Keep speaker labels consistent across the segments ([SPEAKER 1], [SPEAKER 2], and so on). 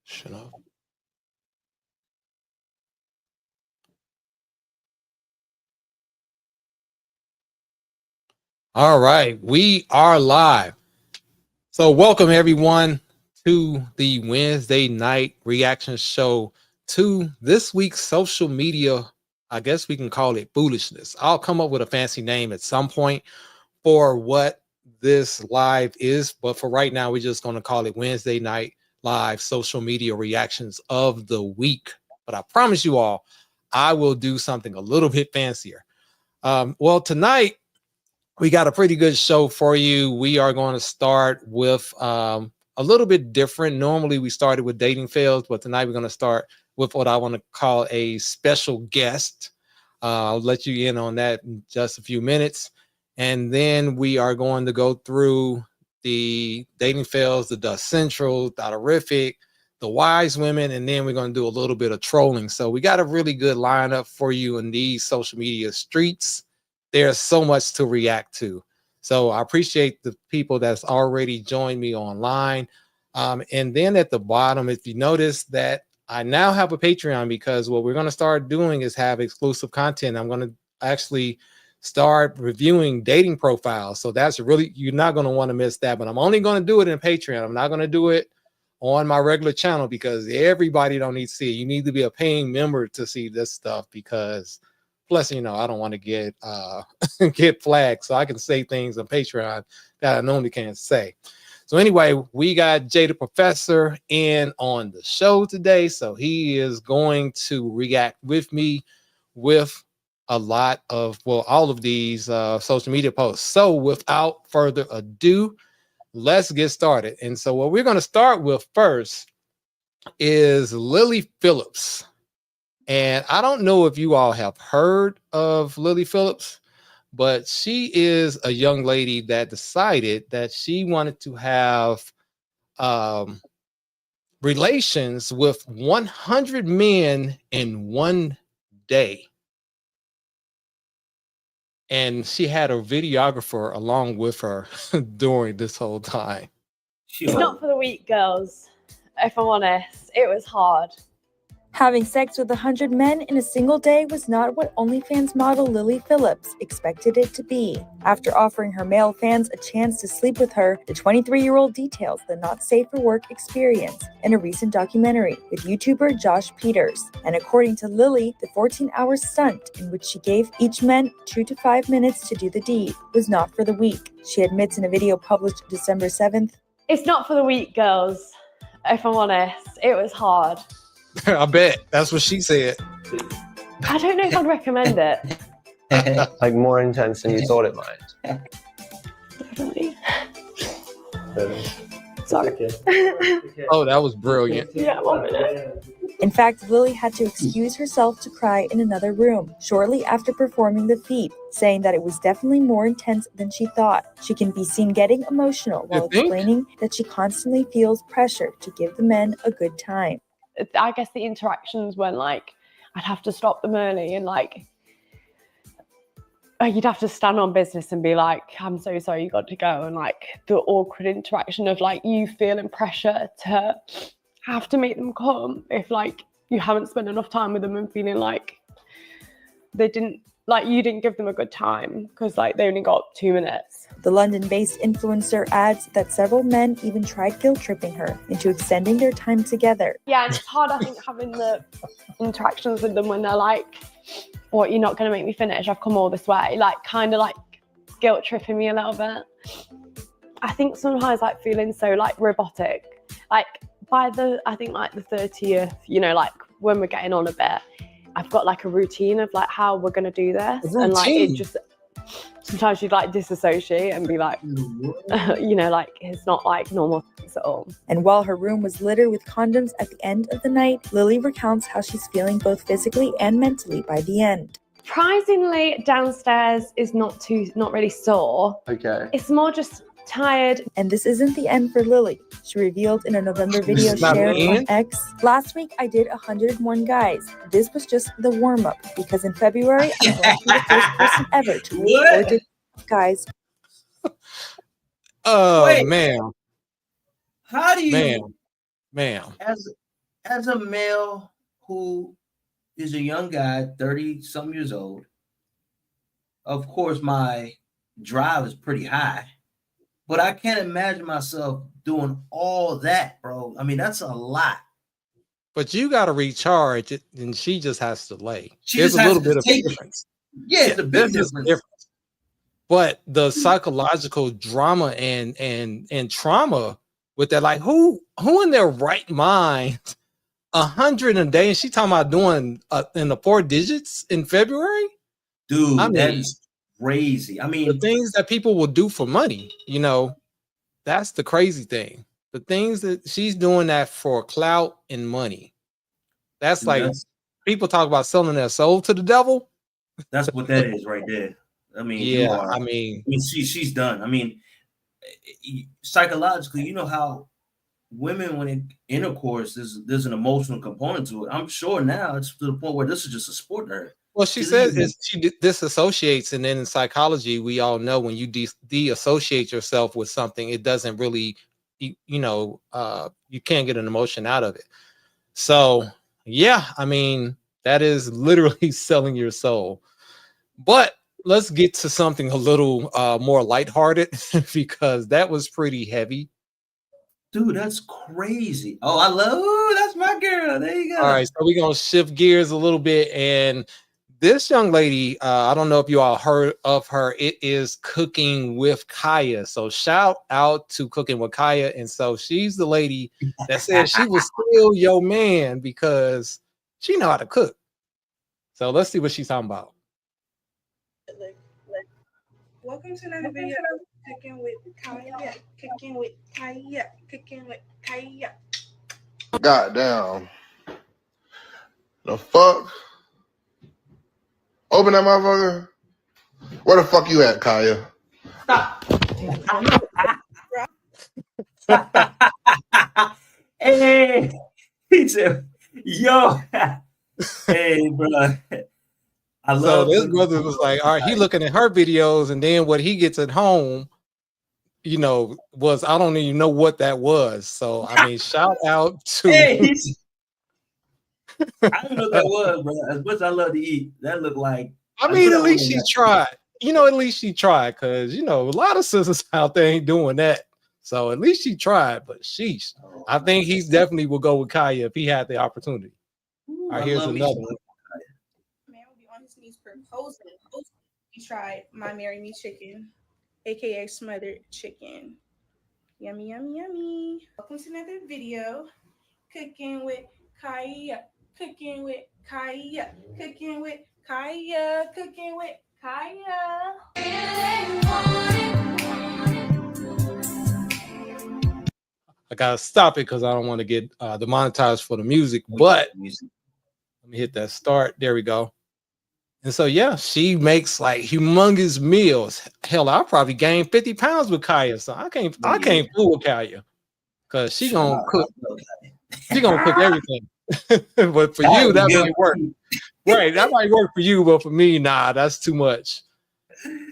[SPEAKER 1] Shut up. All right, we are live. So welcome everyone to the Wednesday night reaction show to this week's social media. I guess we can call it foolishness. I'll come up with a fancy name at some point for what this live is, but for right now, we're just going to call it Wednesday night live social media reactions of the week. But I promise you all, I will do something a little bit fancier. Well, tonight we got a pretty good show for you. We are going to start with a little bit different. Normally we started with dating fails, but tonight we're going to start with what I want to call a special guest. I'll let you in on that in just a few minutes. And then we are going to go through the dating fails, the Dust Central, the Horrific, the Wise Women, and then we're going to do a little bit of trolling. So we got a really good lineup for you in these social media streets. There's so much to react to. So I appreciate the people that's already joined me online. And then at the bottom, if you notice that I now have a Patreon, because what we're going to start doing is have exclusive content. I'm going to actually start reviewing dating profiles. So that's really, you're not going to want to miss that, but I'm only going to do it in Patreon. I'm not going to do it on my regular channel because everybody don't need to see it. You need to be a paying member to see this stuff, because plus, you know, I don't want to get get flagged, so I can say things on Patreon that I normally can't say. So anyway, we got Jada Professor in on the show today, so he is going to react with me with a lot of, well, all of these social media posts. So without further ado, let's get started. And so what we're going to start with first is Lily Phillips. And I don't know if you all have heard of Lily Phillips, but she is a young lady that decided that she wanted to have relations with 100 men in one day. And she had a videographer along with her during this whole time.
[SPEAKER 2] It's not for the weak, girls. If I'm honest, it was hard.
[SPEAKER 3] Having sex with 100 men in a single day was not what OnlyFans model Lily Phillips expected it to be. After offering her male fans a chance to sleep with her, the 23-year-old details the not safe for work experience in a recent documentary with YouTuber Josh Peters. And according to Lily, the 14-hour stunt in which she gave each man 2 to 5 minutes to do the deed was not for the weak. She admits in a video published December 7th,
[SPEAKER 2] "It's not for the weak, girls. If I'm honest, it was hard."
[SPEAKER 1] I bet that's what she said.
[SPEAKER 2] I don't know if I'd recommend it.
[SPEAKER 4] Like more intense than you thought it might.
[SPEAKER 2] Definitely. Sorry.
[SPEAKER 1] Oh, that was brilliant.
[SPEAKER 2] Yeah, 1 minute.
[SPEAKER 3] In fact, Lily had to excuse herself to cry in another room shortly after performing the feat, saying that it was definitely more intense than she thought. She can be seen getting emotional while explaining that she constantly feels pressure to give the men a good time.
[SPEAKER 2] I guess the interactions when, like, I'd have to stop them early and, like, you'd have to stand on business and be like, "I'm so sorry, you got to go." And, like, the awkward interaction of, like, you feeling pressure to have to make them come if, like, you haven't spent enough time with them and feeling like they didn't, like, you didn't give them a good time because, like, they only got 2 minutes.
[SPEAKER 3] The London-based influencer adds that several men even tried guilt-tripping her into extending their time together.
[SPEAKER 2] Yeah, and it's hard, I think, having the interactions with them when they're like, "What, you're not going to make me finish? I've come all this way." Like, kind of, like, guilt-tripping me a little bit. I think sometimes, like, feeling so, like, robotic. Like, by the, I think, like, the 30th, you know, like, when we're getting on a bit, I've got, like, a routine of, like, how we're going to do this. And, like, it just... sometimes you'd like disassociate and be like, you know, like, it's not like normal at all.
[SPEAKER 3] And while her room was littered with condoms at the end of the night, Lily recounts how she's feeling both physically and mentally by the end.
[SPEAKER 2] Surprisingly, downstairs is not really sore.
[SPEAKER 4] Okay.
[SPEAKER 2] It's more just tired.
[SPEAKER 3] And this isn't the end for Lily. She revealed in another video shared on X, "Last week I did 101 guys. This was just the warm-up because in February I'm likely the first person ever to reach 4 guys."
[SPEAKER 1] Oh,
[SPEAKER 5] Wait.
[SPEAKER 1] man.
[SPEAKER 5] How do you,
[SPEAKER 1] Ma'am.
[SPEAKER 5] as as a male who is a young guy, 30-some years old, of course, my drive is pretty high, but I can't imagine myself doing all that, bro. I mean, that's a lot.
[SPEAKER 1] But you got to recharge it, and she just has to lay.
[SPEAKER 5] She
[SPEAKER 1] There's
[SPEAKER 5] just
[SPEAKER 1] a
[SPEAKER 5] has
[SPEAKER 1] little
[SPEAKER 5] to
[SPEAKER 1] bit of
[SPEAKER 5] take it.
[SPEAKER 1] difference.
[SPEAKER 5] Yeah, it's a big
[SPEAKER 1] there's
[SPEAKER 5] difference.
[SPEAKER 1] But the psychological drama and trauma with that, like who in their right mind, 100 a day, and she talking about doing in the 4 digits in February,
[SPEAKER 5] Dude.
[SPEAKER 1] I mean,
[SPEAKER 5] that is crazy. I mean,
[SPEAKER 1] the things that people will do for money, you know, that's the crazy thing. The things that she's doing that for clout and money. That's
[SPEAKER 5] dude,
[SPEAKER 1] like people talk about selling their soul to the devil.
[SPEAKER 5] that's what that is right there. I mean,
[SPEAKER 1] Yeah, I mean,
[SPEAKER 5] she's done. I mean, psychologically, you know how women, when in intercourse, there's an emotional component to it. I'm sure now it's to the point where this is just a sport to her.
[SPEAKER 1] well, she says she disassociates, and then in psychology, we all know when you deassociate yourself with something, it doesn't really, you can't get an emotion out of it. So, yeah, I mean, that is literally selling your soul. But let's get to something a little more lighthearted because that was pretty heavy.
[SPEAKER 5] Dude, that's crazy. Oh, that's my girl. There you go.
[SPEAKER 1] All right, so we're gonna shift gears a little bit, and this young lady, I don't know if you all heard of her. It is Cooking with Kaya. So shout out to Cooking with Kaya. And so she's the lady that said she was still your man because she know how to cook. So let's see what she's talking about.
[SPEAKER 6] Welcome to another video. Cooking with Kaya. Cooking with Kaya. Cooking with Kaya.
[SPEAKER 7] Goddamn. The fuck? Open that motherfucker. Where the fuck you at, Kaya?
[SPEAKER 5] Hey, he said, yo, hey, bro.
[SPEAKER 1] So this brother was like, all right, he looking at her videos, and then what he gets at home, was I don't even know what that was. So I mean, shout out to.
[SPEAKER 5] Hey, I don't know what that was, bro. As much as I love to eat, that looked like.
[SPEAKER 1] I mean, at least she tried. At least she tried, because a lot of sisters out there ain't doing that. So at least she tried. But sheesh, I think he's definitely will go with Kaya if he had the opportunity. All right, here's another one.
[SPEAKER 6] Man will be on his knees proposing. He tried my Marry Me chicken, aka smothered chicken. Yummy, yummy, yummy. Welcome to another video. Cooking with Kaya. Cooking with Kaya. Cooking with Kaya. Cooking with Kaya.
[SPEAKER 1] I gotta stop it because I don't want to get demonetized for the music. But let me hit that start. There we go. And so yeah, she makes like humongous meals. Hell, I'll probably gain 50 pounds with Kaya. So I can't fool with Kaya because she gonna cook. She gonna cook everything. But for you, that might work. Right, that might work for you, but for me, nah, that's too much.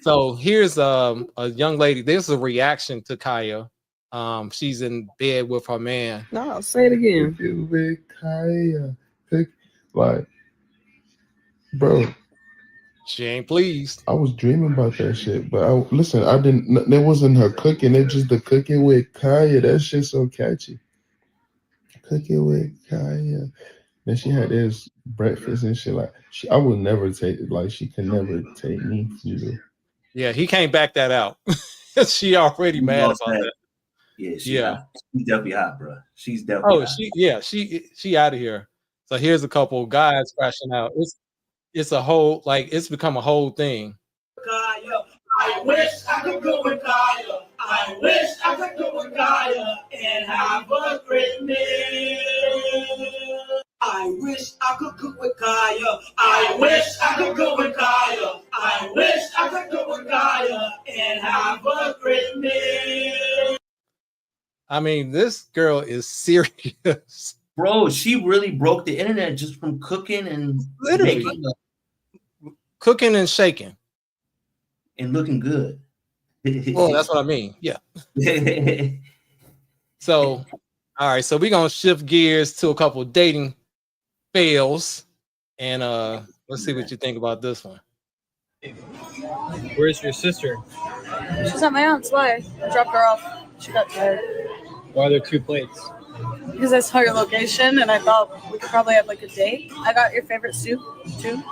[SPEAKER 1] So here's a young lady. This is a reaction to Kaya. She's in bed with her man.
[SPEAKER 8] No, say it again.
[SPEAKER 7] With Kaya. Like, bro,
[SPEAKER 1] she ain't pleased.
[SPEAKER 7] I was dreaming about that shit, but I didn't. That wasn't her cooking. It's just the Cooking with Kaya. That shit's so catchy. Cooking with Kaya. Then she had this breakfast and shit. Like, I would never take it. Like, she can never take me from you.
[SPEAKER 1] Yeah, he can't back that out. She already mad about that.
[SPEAKER 5] Yeah, she's definitely hot, bro. She's definitely hot.
[SPEAKER 1] She out of here. So here's a couple of guys crashing out. It's a whole, like, it's become a whole thing.
[SPEAKER 9] Kaya, I wish I could go with Kaya. I wish I could go with Kaya and have a great meal. I wish I could cook with Kaya. I wish I could go with Kaya. I wish I could go with Kaya and have a great meal.
[SPEAKER 1] I mean, this girl is serious.
[SPEAKER 5] Bro, she really broke the internet just from cooking and
[SPEAKER 1] literally cooking and shaking.
[SPEAKER 5] And looking good.
[SPEAKER 1] Well, that's what I mean. Yeah. So All right, so we're gonna shift gears to a couple of dating fails, and let's see what you think about this one.
[SPEAKER 8] Where's your sister?
[SPEAKER 3] She's at my aunt's. Why? I dropped her off. She got tired.
[SPEAKER 8] Why are there 2 plates?
[SPEAKER 3] Because I saw your location and I thought we could probably have like a date. I got your favorite soup too.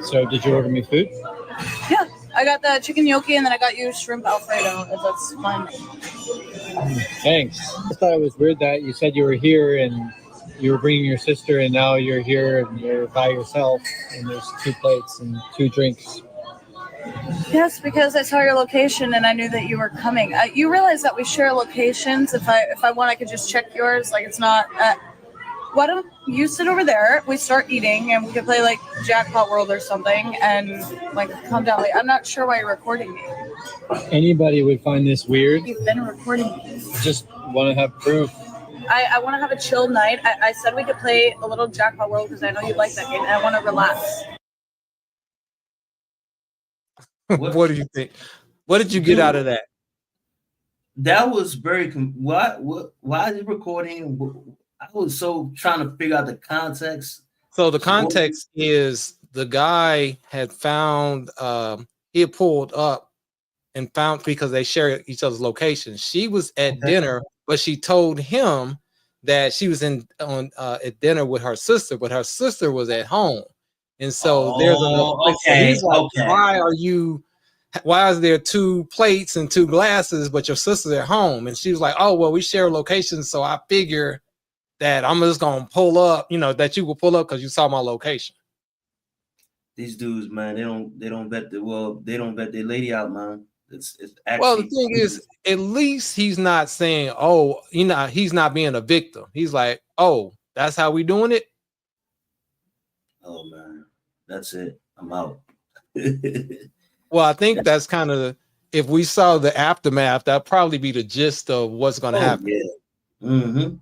[SPEAKER 8] So did you order me food?
[SPEAKER 3] Yeah, I got the chicken gnocchi and then I got you shrimp alfredo. If that's fine.
[SPEAKER 8] Thanks. I thought it was weird that you said you were here and you were bringing your sister, and now you're here and you're by yourself, and there's 2 plates and 2 drinks.
[SPEAKER 3] Yes, because I saw your location and I knew that you were coming. You realize that we share locations. If I want, I could just check yours. Like it's not. Why don't you sit over there? We start eating and we could play like Jackpot World or something, and like calm down. Like I'm not sure why you're recording me.
[SPEAKER 8] Anybody would find this weird.
[SPEAKER 3] You've been recording me.
[SPEAKER 8] Just want to have proof.
[SPEAKER 3] I want to have a chill night. I said we could play a little Jackpot World because I know you like that game and I want to relax.
[SPEAKER 1] What do you think? What did you get out of that?
[SPEAKER 5] That was very. Why is he recording? I was so trying to figure out the context.
[SPEAKER 1] So the context is the guy had found he had pulled up and found, because they share each other's locations. She was at dinner, but she told him that she was at dinner with her sister, but her sister was at home. And so there's another place. So he's like, why is there 2 plates and 2 glasses, but your sister's at home? And she was like, oh, well, we share locations, so I figure that I'm just gonna pull up, that you will pull up because you saw my location.
[SPEAKER 5] These dudes, man, they don't bet their lady out, man. It's actually,
[SPEAKER 1] well, the thing is, at least he's not saying, oh, he's not being a victim. He's like, oh, that's how we doing it.
[SPEAKER 5] Oh man, that's it. I'm out.
[SPEAKER 1] Well, I think that's kind of, if we saw the aftermath, that'd probably be the gist of what's going to happen.
[SPEAKER 5] Yeah. Mm-hmm.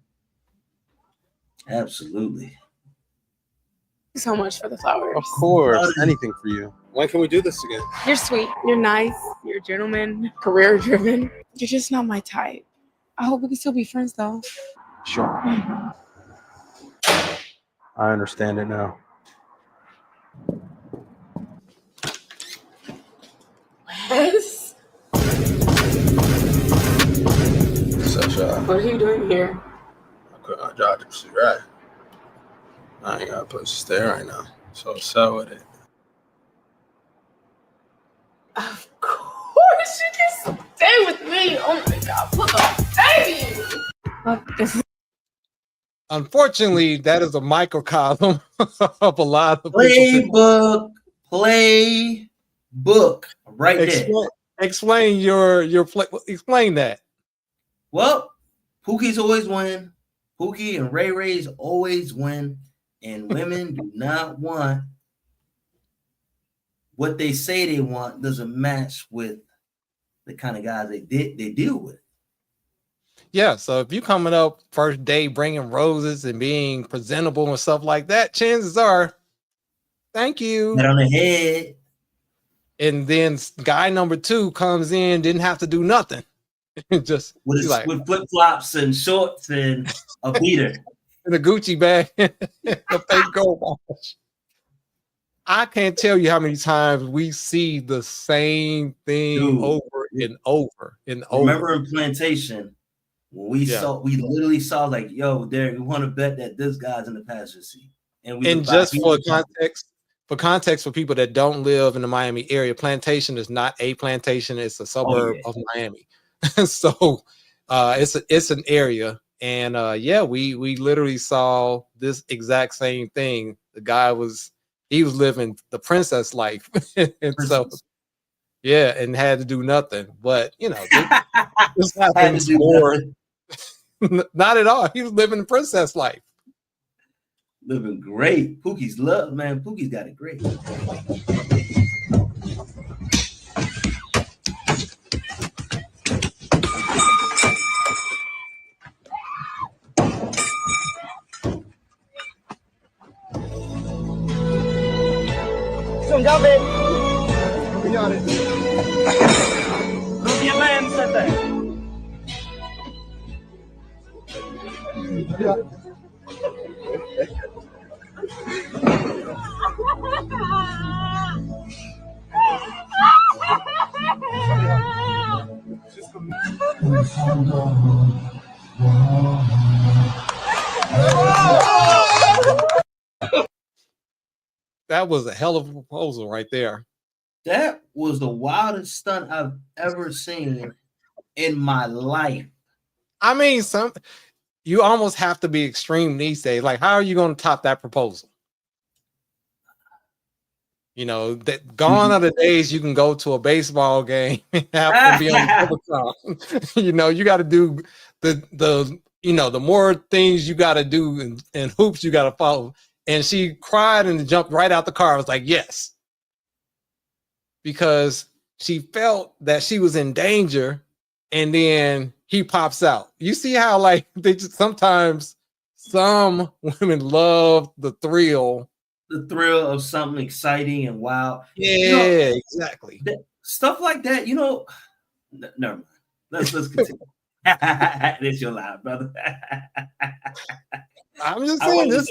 [SPEAKER 5] Absolutely.
[SPEAKER 2] So much for the flowers.
[SPEAKER 4] Of course, anything for you.
[SPEAKER 10] When can we do this again?
[SPEAKER 2] You're sweet. You're nice. You're a gentleman. Career driven. You're just not my type. I hope we can still be friends though.
[SPEAKER 4] Sure. I understand it now.
[SPEAKER 2] Yes. What are you doing here?
[SPEAKER 10] I quit my job to pursue right. I ain't got a place to stay right now, so sell with it.
[SPEAKER 2] Of course, you can stay with me. Oh my God, look at baby.
[SPEAKER 1] Unfortunately, that is a microcosm of a lot of
[SPEAKER 5] playbook right there.
[SPEAKER 1] Explain explain that.
[SPEAKER 5] Well, Pookie's always win. Pookie and Ray Ray's always win, and women do not want what they say they want. Doesn't match with the kind of guys they deal with.
[SPEAKER 1] Yeah, so if you coming up first day bringing roses and being presentable and stuff like that, chances are, thank you.
[SPEAKER 5] Pat on the head.
[SPEAKER 1] And then guy number 2 comes in, didn't have to do nothing. Just
[SPEAKER 5] with flip flops and shorts and a beater
[SPEAKER 1] and a Gucci bag, a fake gold watch. I can't tell you how many times we see the same thing over and over and over.
[SPEAKER 5] Remember in Plantation, when we literally saw like, yo, Derek, we want to bet that this guy's in the passenger seat. And
[SPEAKER 1] just for context for people that don't live in the Miami area, Plantation is not a plantation, it's a suburb of Miami. So it's an area, and we literally saw this exact same thing. The guy was living the princess life, and so and had to do nothing. But this happens more. Not at all. He was living the princess life,
[SPEAKER 5] living great. Pookie's love, man. Pookie's got it great.
[SPEAKER 9] Jump it. We got it. Your man said that.
[SPEAKER 1] That was a hell of a proposal right there.
[SPEAKER 5] That was the wildest stunt I've ever seen in my life.
[SPEAKER 1] I mean, you almost have to be extreme these days. Like, how are you going to top that proposal? You know, that gone are the days you can go to a baseball game and have to be on the Jumbotron. You know, you got to do the more things you got to do and hoops you got to follow. And she cried and jumped right out the car. I was like, yes, because she felt that she was in danger, and then he pops out. You see how like sometimes some women love the thrill.
[SPEAKER 5] The thrill of something exciting and wild.
[SPEAKER 1] Yeah, exactly.
[SPEAKER 5] Stuff like that, never mind. Let's continue. It's your life, brother.
[SPEAKER 1] I'm just saying this.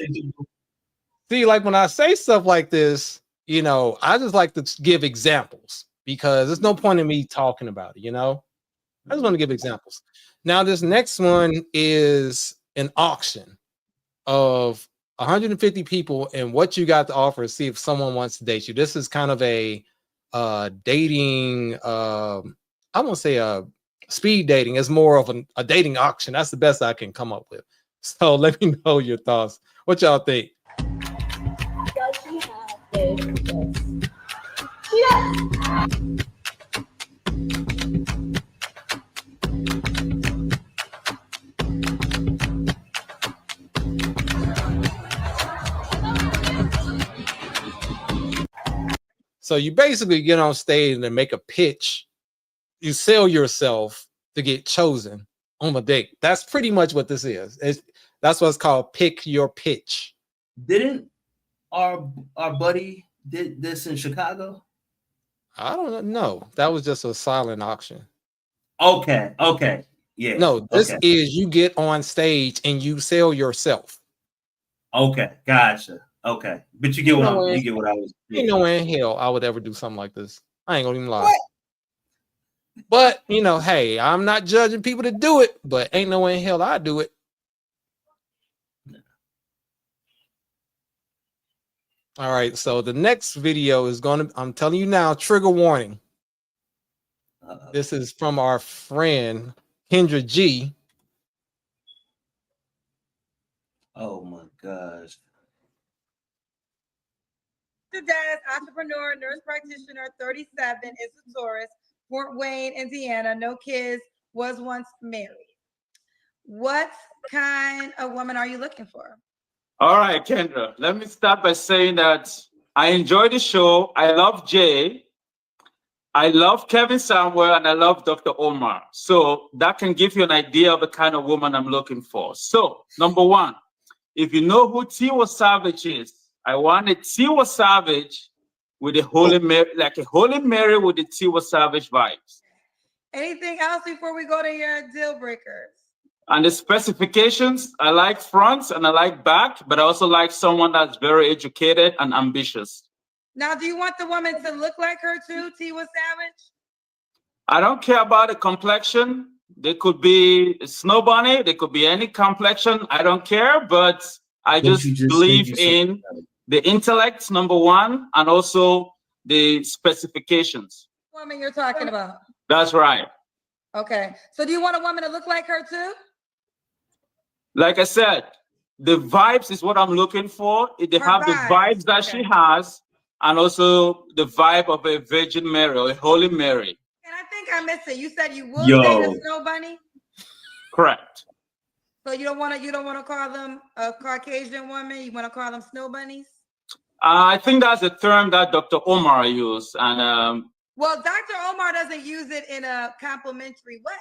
[SPEAKER 1] See, like when I say stuff like this, I just like to give examples because there's no point in me talking about it, I just want to give examples. Now, this next one is an auction of 150 people and what you got to offer to see if someone wants to date you. This is kind of a dating, I won't say a speed dating. It's more of a dating auction. That's the best I can come up with. So let me know your thoughts. What y'all think?
[SPEAKER 11] Does she have this? Yes.
[SPEAKER 1] So you basically get on stage and make a pitch. You sell yourself to get chosen on a date. That's pretty much what this is. That's what's called pick your pitch.
[SPEAKER 5] Didn't our buddy did this in Chicago?
[SPEAKER 1] I don't know. That was just a silent auction.
[SPEAKER 5] Okay. Yeah.
[SPEAKER 1] No, this is you get on stage and you sell yourself.
[SPEAKER 5] Okay, gotcha. Okay, but you get what I was.
[SPEAKER 1] Ain't no way in hell I would ever do something like this. I ain't gonna even lie. What? But hey, I'm not judging people to do it, but ain't no way in hell I do it. All right, so the next video is I'm telling you now, trigger warning. This is from our friend Kendra G.
[SPEAKER 5] Oh my gosh.
[SPEAKER 12] Delinz, entrepreneur, nurse practitioner, 37, is a Taurus, Fort Wayne, Indiana, no kids, was once married. What kind of woman are you looking for?
[SPEAKER 13] All right, Kendra, let me start by saying that I enjoy the show. I love Jay. I love Kevin Samuel, and I love Dr. Omar. So that can give you an idea of the kind of woman I'm looking for. So, number one, if you know who Tiwa Savage is, I want a Tiwa Savage with a Holy Mary, like a Holy Mary with the Tiwa Savage vibes.
[SPEAKER 12] Anything else before we go to your deal breakers?
[SPEAKER 13] And the specifications, I like fronts and I like back, but I also like someone that's very educated and ambitious.
[SPEAKER 12] Now, do you want the woman to look like her too, Tiwa Savage?
[SPEAKER 13] I don't care about the complexion. They could be a snow bunny. They could be any complexion. I don't care, but I just believe in the intellect, number one, and also the specifications.
[SPEAKER 12] Woman you're talking about.
[SPEAKER 13] That's right.
[SPEAKER 12] Okay. So do you want a woman to look like her too?
[SPEAKER 13] Like I said, the vibes is what I'm looking for. They have the vibes that she has, and also the vibe of a Virgin Mary or a Holy Mary.
[SPEAKER 12] And I think I missed it. You said you will date a snow bunny?
[SPEAKER 13] Correct.
[SPEAKER 12] So you don't want to call them a Caucasian woman. You want to call them snow bunnies?
[SPEAKER 13] I think that's a term that Dr. Omar used, and
[SPEAKER 12] well, Dr. Omar doesn't use it in a complimentary way.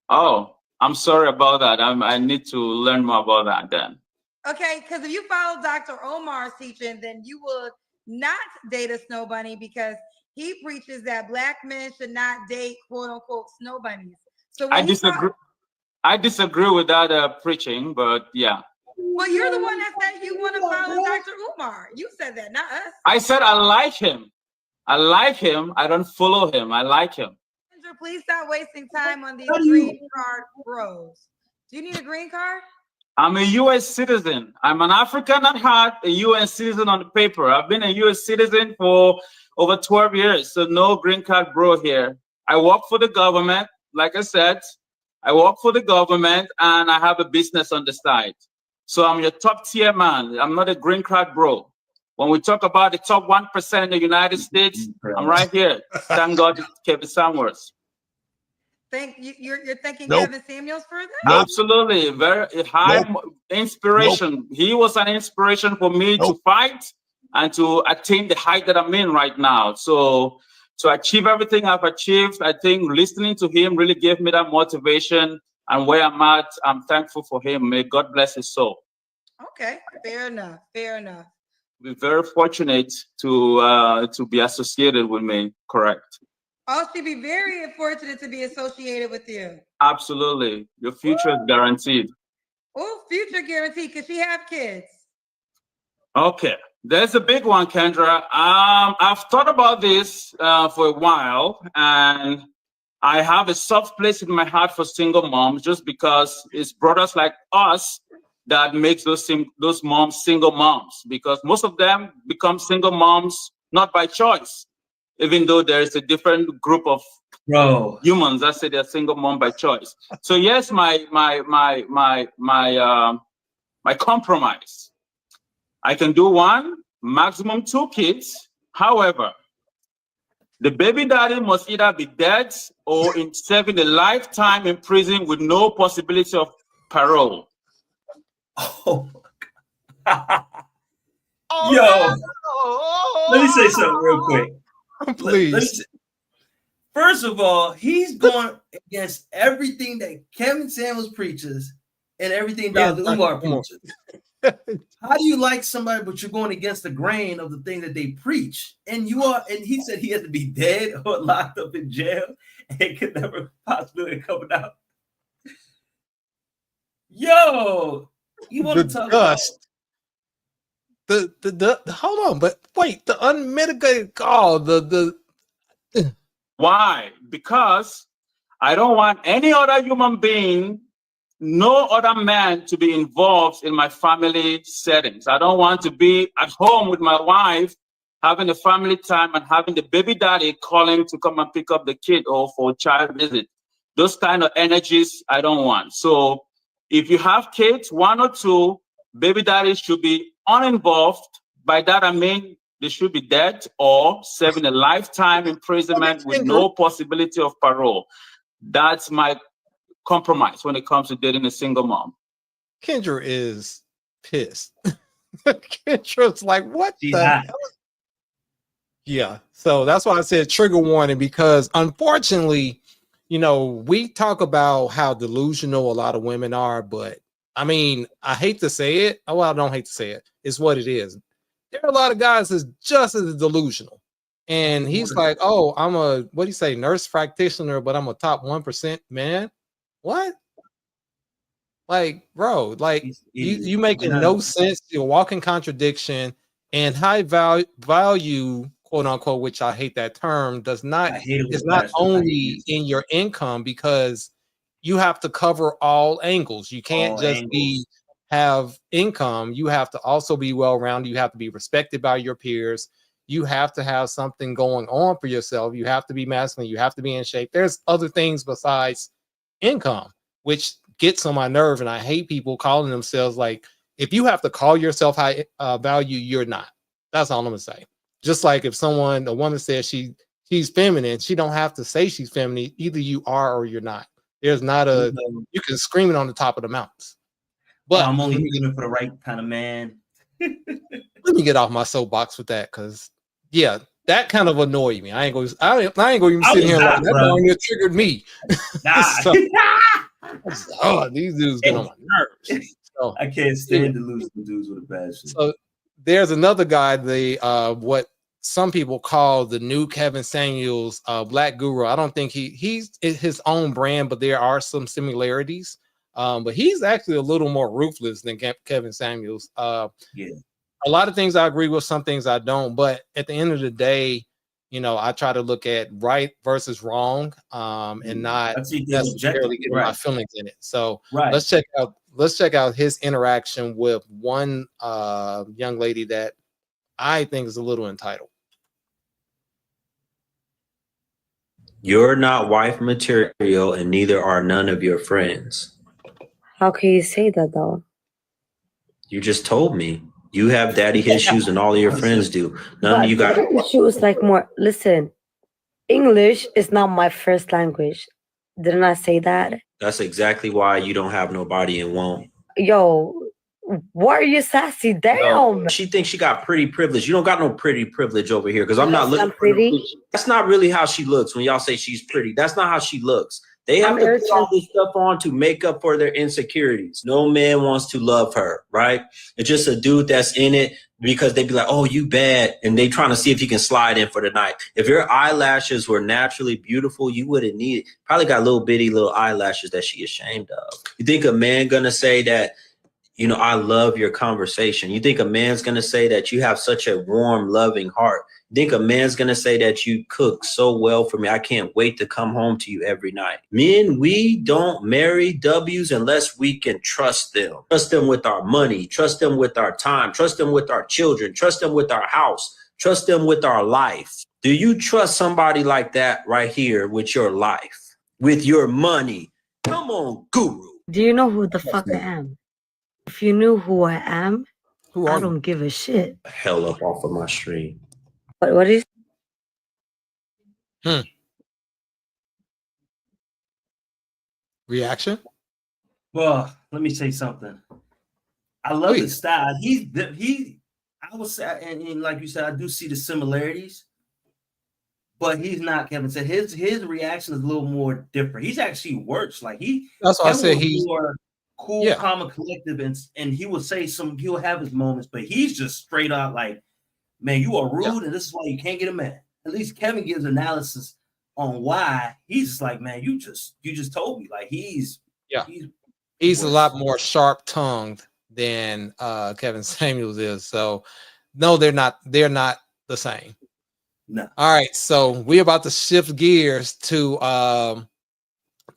[SPEAKER 13] Oh, I'm sorry about that. I need to learn more about that then.
[SPEAKER 12] Okay, because if you follow Dr. Omar's teaching, then you will not date a snow bunny because he preaches that Black men should not date quote unquote snow bunnies. So
[SPEAKER 13] I disagree. I disagree with that preaching, but yeah.
[SPEAKER 12] Well, you're the one that said you want to follow Dr. Umar. You said that, not us.
[SPEAKER 13] I said I like him. I like him. I don't follow him. I like him.
[SPEAKER 12] Kendra, please stop wasting time on these green card bros. Do you need a green card?
[SPEAKER 13] I'm a U.S. citizen. I'm an African at heart, a U.S. citizen on the paper. I've been a U.S. citizen for over 12 years, so no green card bro here. I work for the government. Like I said, I work for the government, and I have a business on the side. So I'm your top tier man. I'm not a green card bro. When we talk about the top 1% in the United States, I'm right here. Thank God it's Kevin Samuels.
[SPEAKER 12] You're thanking Kevin Samuels for that?
[SPEAKER 13] Absolutely. Very high inspiration. He was an inspiration for me to fight and to attain the height that I'm in right now. So to achieve everything I've achieved, I think listening to him really gave me that motivation. And where I'm at, I'm thankful for him. May God bless his soul.
[SPEAKER 12] Okay, fair enough. Fair enough.
[SPEAKER 13] We're very fortunate to be associated with me. Correct.
[SPEAKER 12] I'll be very fortunate to be associated with you.
[SPEAKER 13] Absolutely. Your future is guaranteed.
[SPEAKER 12] Oh, future guaranteed. Could she have kids?
[SPEAKER 13] Okay. There's a big one, Kendra. I've thought about this for a while, and I have a soft place in my heart for single moms just because it's brothers like us that makes those moms single moms, because most of them become single moms not by choice, even though there is a different group of humans that say they're single mom by choice. So yes, my compromise. I can do one, maximum 2 kids. However, the baby daddy must either be dead or serving a lifetime in prison with no possibility of parole.
[SPEAKER 9] Oh, yo, let me say something real quick.
[SPEAKER 1] Please.
[SPEAKER 9] First of all, he's going against everything that Kevin Samuels preaches and everything Dr. Umar preaches. How do you like somebody, but you're going against the grain of the thing that they preach? And you are, and he said he had to be dead or locked up in jail and could never possibly come out. Yo, you want to talk about
[SPEAKER 1] the hold on, but wait, the unmitigated gall,
[SPEAKER 13] Why? Because I don't want any other human being, no other man to be involved in my family settings. I don't want to be at home with my wife, having a family time and having the baby daddy calling to come and pick up the kid or for a child visit. Those kind of energies I don't want. So if you have kids, 1 or 2, baby daddies should be uninvolved. By that, I mean, they should be dead or serving a lifetime imprisonment with no possibility of parole. That's my compromise when it comes to dating a single mom.
[SPEAKER 1] Kendra is pissed. Kendra's like, what the hell? Yeah, so that's why I said trigger warning, because unfortunately, you know, we talk about how delusional a lot of women are, but I mean, I hate to say it. Well, I don't hate to say it. It's what it is. There are a lot of guys that's just as delusional. And he's like, oh, I'm a, what do you say, nurse practitioner, but I'm a top 1% man. What? Like, bro, like you making no sense. You're walking contradiction, and high value, quote unquote, which I hate that term, does not, it's not only in your income, because you have to cover all angles. You can't just have income. You have to also be well-rounded. You have to be respected by your peers. You have to have something going on for yourself. You have to be masculine. You have to be in shape. There's other things besides income, which gets on my nerve. And I hate people calling themselves, like, if you have to call yourself high value, you're not. That's all I'm gonna say. Just like if a woman says she's feminine, she don't have to say she's feminine. Either you are or you're not. There's not a, you can scream it on the top of the mountains. But
[SPEAKER 9] I'm only looking for the right kind of man.
[SPEAKER 1] Let me get off my soapbox with that, because yeah, that kind of annoyed me. I ain't gonna even sit here like that. One that triggered me. So, oh, these dudes get on my nerves. So,
[SPEAKER 9] I can't stand delusional dudes with a bad shit.
[SPEAKER 1] So there's another guy, what some people call the new Kevin Samuels, Black Guru. I don't think he's his own brand, but there are some similarities. But he's actually a little more ruthless than Kevin Samuels.
[SPEAKER 5] Yeah.
[SPEAKER 1] A lot of things I agree with, some things I don't. But at the end of the day, I try to look at right versus wrong, and not necessarily getting my feelings in it. So let's check out his interaction with one young lady that I think is a little entitled.
[SPEAKER 14] You're not wife material, and neither are none of your friends.
[SPEAKER 15] How can you say that though?
[SPEAKER 14] You just told me. You have daddy issues and all of your friends do. None of you got
[SPEAKER 15] issues like more. Listen, English is not my first language. Didn't I say that?
[SPEAKER 14] That's exactly why you don't have nobody and won't.
[SPEAKER 15] Yo, why are you sassy? Damn.
[SPEAKER 14] No, she thinks she got pretty privilege. You don't got no pretty privilege over here because I'm not looking
[SPEAKER 15] pretty.
[SPEAKER 14] That's not really how she looks when y'all say she's pretty. That's not how she looks. They have to put all this stuff on to make up for their insecurities. No man wants to love her, right? It's just a dude that's in it because they be like, oh, you bad. And they trying to see if he can slide in for the night. If your eyelashes were naturally beautiful, you wouldn't need it. Probably got little bitty little eyelashes that she ashamed of. You think a man gonna say that, I love your conversation? You think a man's going to say that you have such a warm, loving heart? You think a man's going to say that you cook so well for me? I can't wait to come home to you every night. Men, we don't marry W's unless we can trust them. Trust them with our money. Trust them with our time. Trust them with our children. Trust them with our house. Trust them with our life. Do you trust somebody like that right here with your life, with your money? Come on, guru.
[SPEAKER 15] Do you know who the fuck I am? If you knew who I am, I don't give a shit.
[SPEAKER 14] Hell up off of my stream.
[SPEAKER 15] What is?
[SPEAKER 1] Reaction?
[SPEAKER 5] Well, let me say something. I love his style. I would say, and like you said, I do see the similarities, but he's not Kevin said. His reaction is a little more different. He's actually works like he.
[SPEAKER 1] That's why I said he's
[SPEAKER 5] more cool, calm, and collective, and he will say he'll have his moments, but he's just straight up like, man, you are rude, and this is why you can't get a man. At least Kevin gives analysis on why. He's just like, man, you just told me. Like he's
[SPEAKER 1] a lot more sharp tongued than Kevin Samuels is. So no, they're not the same.
[SPEAKER 5] No.
[SPEAKER 1] All right, so we're about to shift gears to a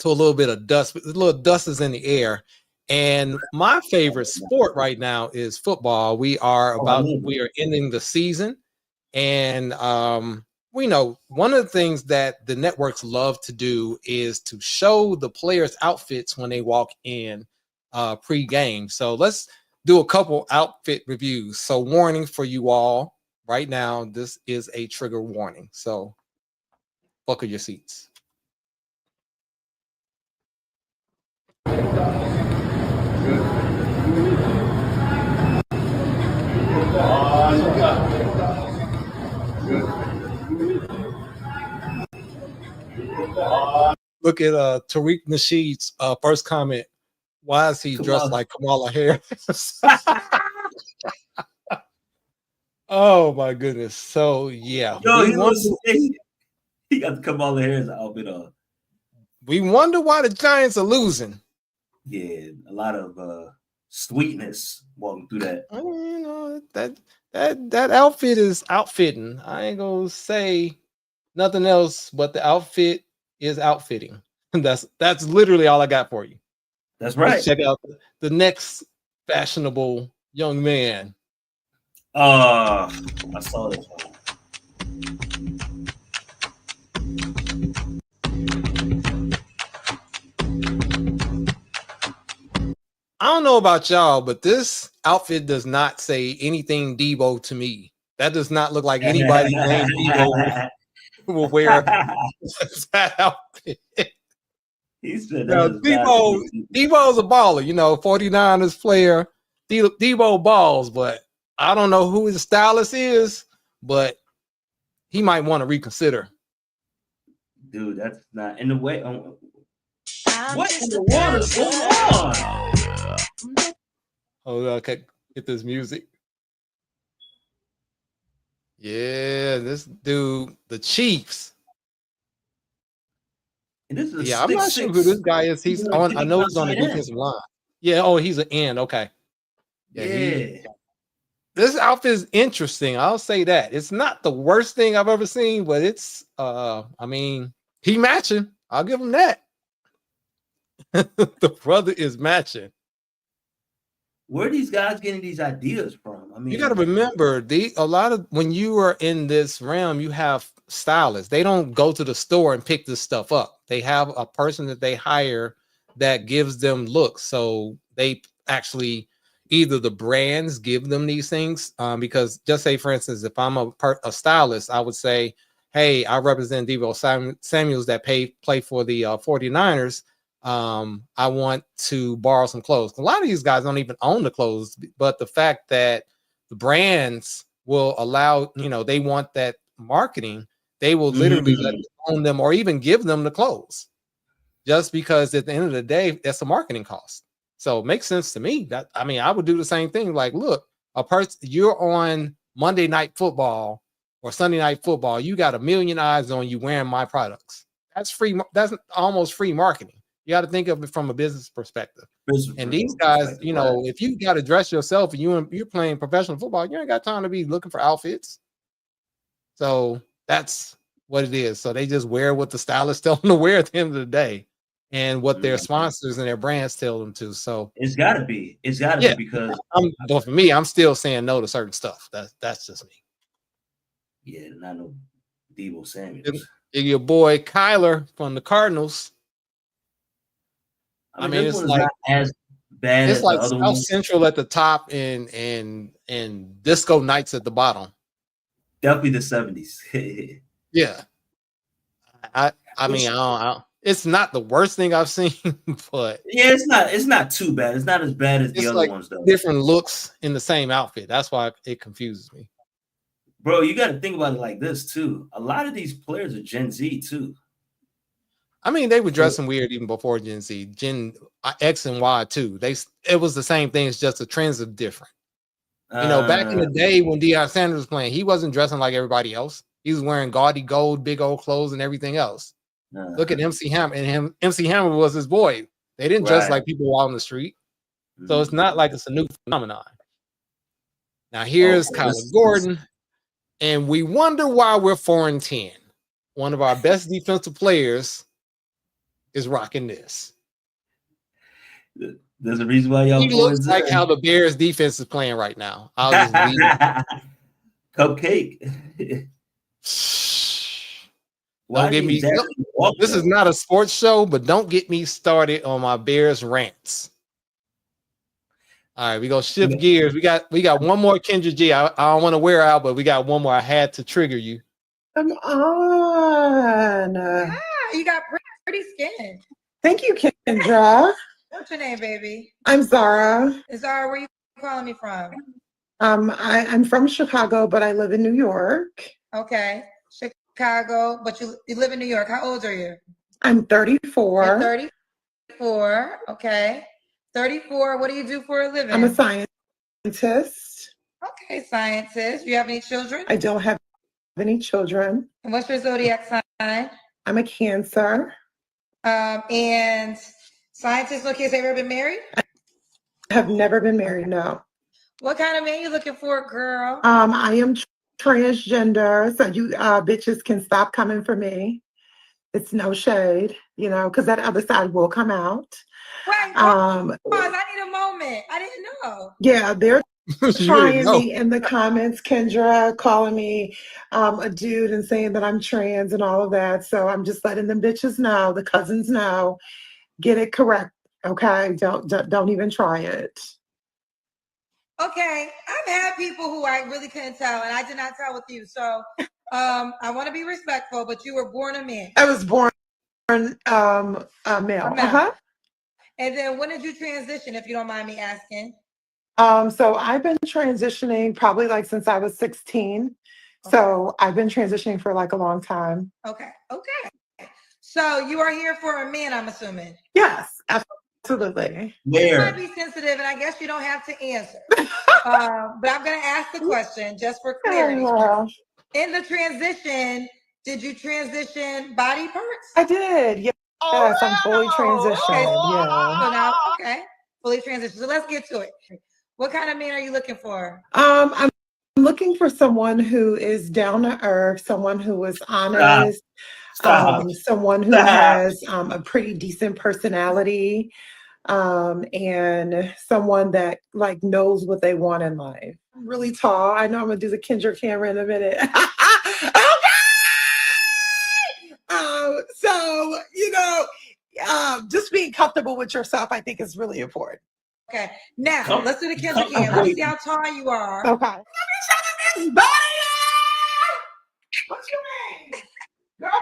[SPEAKER 1] little bit of dust. A little dust is in the air. And my favorite sport right now is football. We are ending the season, and we know one of the things that the networks love to do is to show the players' outfits when they walk in pre-game. So let's do a couple outfit reviews. So warning for you all right now, this is a trigger warning. So buckle your seats. Look at Tariq Nasheed's first comment. Why is he dressed like Kamala Harris? Oh my goodness. So yeah.
[SPEAKER 5] He got the Kamala Harris outfit on.
[SPEAKER 1] We wonder why the Giants are losing.
[SPEAKER 5] Yeah, a lot of sweetness walking through that.
[SPEAKER 1] That outfit is outfitting. I ain't gonna say nothing else, but the outfit is outfitting. That's literally all I got for you.
[SPEAKER 5] That's right.
[SPEAKER 1] Let's check out the next fashionable young man.
[SPEAKER 5] I saw this one.
[SPEAKER 1] I don't know about y'all, but this outfit does not say anything Debo to me. That does not look like anybody named Debo will wear that outfit.
[SPEAKER 5] He said
[SPEAKER 1] Debo's a baller, 49ers player. Debo balls, but I don't know who his stylist is, but he might want to reconsider.
[SPEAKER 5] Dude, that's not in the way. What in the world is going on?
[SPEAKER 1] Hold on, okay, get this music. Yeah, this dude, the Chiefs.
[SPEAKER 5] And this is a
[SPEAKER 1] Yeah, I'm not sure who
[SPEAKER 5] 6'6".
[SPEAKER 1] this guy is. He's on. I know he's on the
[SPEAKER 5] Tight end.
[SPEAKER 1] defensive line. Yeah. Oh, he's an end. Okay.
[SPEAKER 5] Yeah.
[SPEAKER 1] This outfit is interesting. I'll say that. It's not the worst thing I've ever seen, but it's I mean, he matching. I'll give him that. The brother is matching.
[SPEAKER 5] Where are these guys getting these ideas from? I mean,
[SPEAKER 1] You got to remember, a lot of when you are in this realm, you have stylists. They don't go to the store and pick this stuff up. They have a person that they hire that gives them looks. So they actually either the brands give them these things, because just say, for instance, if I'm a stylist, I would say, hey, I represent Deebo Samuels that play for the 49ers. I want to borrow some clothes. A lot of these guys don't even own the clothes, but the fact that the brands will allow, they want that marketing, they will literally let them own them or even give them the clothes, just because at the end of the day, that's a marketing cost. So it makes sense to me. That I mean, I would do the same thing. Like, look, a person, you're on Monday Night Football or Sunday Night Football, you got 1 million eyes on you wearing my products. That's free. That's almost free marketing. You got to think of it from a business perspective. And these guys, if you got to dress yourself and you're playing professional football, you ain't got time to be looking for outfits. So that's what it is. So they just wear what the stylists tell them to wear at the end of the day, and what their sponsors and their brands tell them to. So
[SPEAKER 5] it's got to be. It's got to be because.
[SPEAKER 1] But for me, I'm still saying no to certain stuff. That's just me.
[SPEAKER 5] Yeah, not no Deebo Samuels.
[SPEAKER 1] Your boy Kyler from the Cardinals.
[SPEAKER 5] I mean it's like not as bad.
[SPEAKER 1] It's
[SPEAKER 5] as
[SPEAKER 1] like
[SPEAKER 5] the other
[SPEAKER 1] South
[SPEAKER 5] ones.
[SPEAKER 1] Central at the top and Disco Nights at the bottom.
[SPEAKER 5] Definitely the 70s.
[SPEAKER 1] Yeah. I mean, it's not the worst thing I've seen, but
[SPEAKER 5] yeah, it's not too bad. It's not as bad as the other ones though.
[SPEAKER 1] Different looks in the same outfit. That's why it confuses me.
[SPEAKER 5] Bro, you got to think about it like this too. A lot of these players are Gen Z too.
[SPEAKER 1] I mean, they were dressing weird even before Gen Z, Gen X and Y too. It was the same thing. It's just the trends are different. Back in the day when Deion Sanders was playing, he wasn't dressing like everybody else. He was wearing gaudy gold, big old clothes, and everything else. Look at MC Hammer, and MC Hammer was his boy. They didn't dress like people out on the street, so it's not like it's a new phenomenon. Now here's Kyler Gordon, and we wonder why we're 4-10. One of our best defensive players is rocking this.
[SPEAKER 5] There's a reason why y'all.
[SPEAKER 1] He looks like how the Bears defense is playing right now. I'll just leave it.
[SPEAKER 5] Cupcake.
[SPEAKER 1] Don't get me. This is not a sports show, but don't get me started on my Bears rants. All right, we gonna shift gears. We got one more Kendra G. I don't want to wear out, but we got one more. I had to trigger you.
[SPEAKER 16] Come on.
[SPEAKER 12] Yeah, you got pretty skin.
[SPEAKER 16] Thank you, Kendra.
[SPEAKER 12] What's your name, baby?
[SPEAKER 16] I'm Zara.
[SPEAKER 12] Zara, where you calling me from?
[SPEAKER 16] I'm from Chicago, but I live in New York.
[SPEAKER 12] Okay, Chicago, but you live in New York. How old are you?
[SPEAKER 16] I'm 34.
[SPEAKER 12] You're 34. Okay, 34. What do you do for a living?
[SPEAKER 16] I'm a scientist.
[SPEAKER 12] Okay, scientist. You have any children?
[SPEAKER 16] I don't have any children.
[SPEAKER 12] And what's your zodiac sign?
[SPEAKER 16] I'm a Cancer.
[SPEAKER 12] And scientists, okay, have you ever been married?
[SPEAKER 16] I have never been married, no.
[SPEAKER 12] What kind of man you looking for, girl?
[SPEAKER 16] I am transgender, so you bitches can stop coming for me. It's no shade, because that other side will come out.
[SPEAKER 12] Wait, pause. I need a moment. I didn't know.
[SPEAKER 16] Yeah, they're trying me in the comments, Kendra, calling me a dude and saying that I'm trans and all of that. So I'm just letting them bitches know, the cousins know, get it correct. Okay, don't even try it.
[SPEAKER 12] Okay, I've had people who I really couldn't tell, and I did not tell with you. So I want to be respectful, but you were born a man.
[SPEAKER 16] I was born a male. Uh-huh.
[SPEAKER 12] And then when did you transition, if you don't mind me asking?
[SPEAKER 16] So I've been transitioning probably since I was 16. Okay. So I've been transitioning for a long time.
[SPEAKER 12] Okay. So you are here for a man, I'm assuming.
[SPEAKER 16] Yes, absolutely.
[SPEAKER 12] You might be sensitive, and I guess you don't have to answer. But I'm going to ask the question just for clarity.
[SPEAKER 16] Yeah.
[SPEAKER 12] In the transition, did you transition body parts?
[SPEAKER 16] I did. Yeah. Yes, I'm fully transitioned. Yeah.
[SPEAKER 12] So now, okay, fully transitioned. So let's get to it. What kind of man are you looking for?
[SPEAKER 16] I'm looking for someone who is down to earth, someone who is honest, someone who has a pretty decent personality, and someone that like knows what they want in life. I'm really tall. I know I'm gonna do the Kendra camera in a minute. So just being comfortable with yourself, I think, is really important.
[SPEAKER 12] Okay, now let's do the Kendra cam. Let me see how tall you are.
[SPEAKER 16] Okay. What's your name? Girl,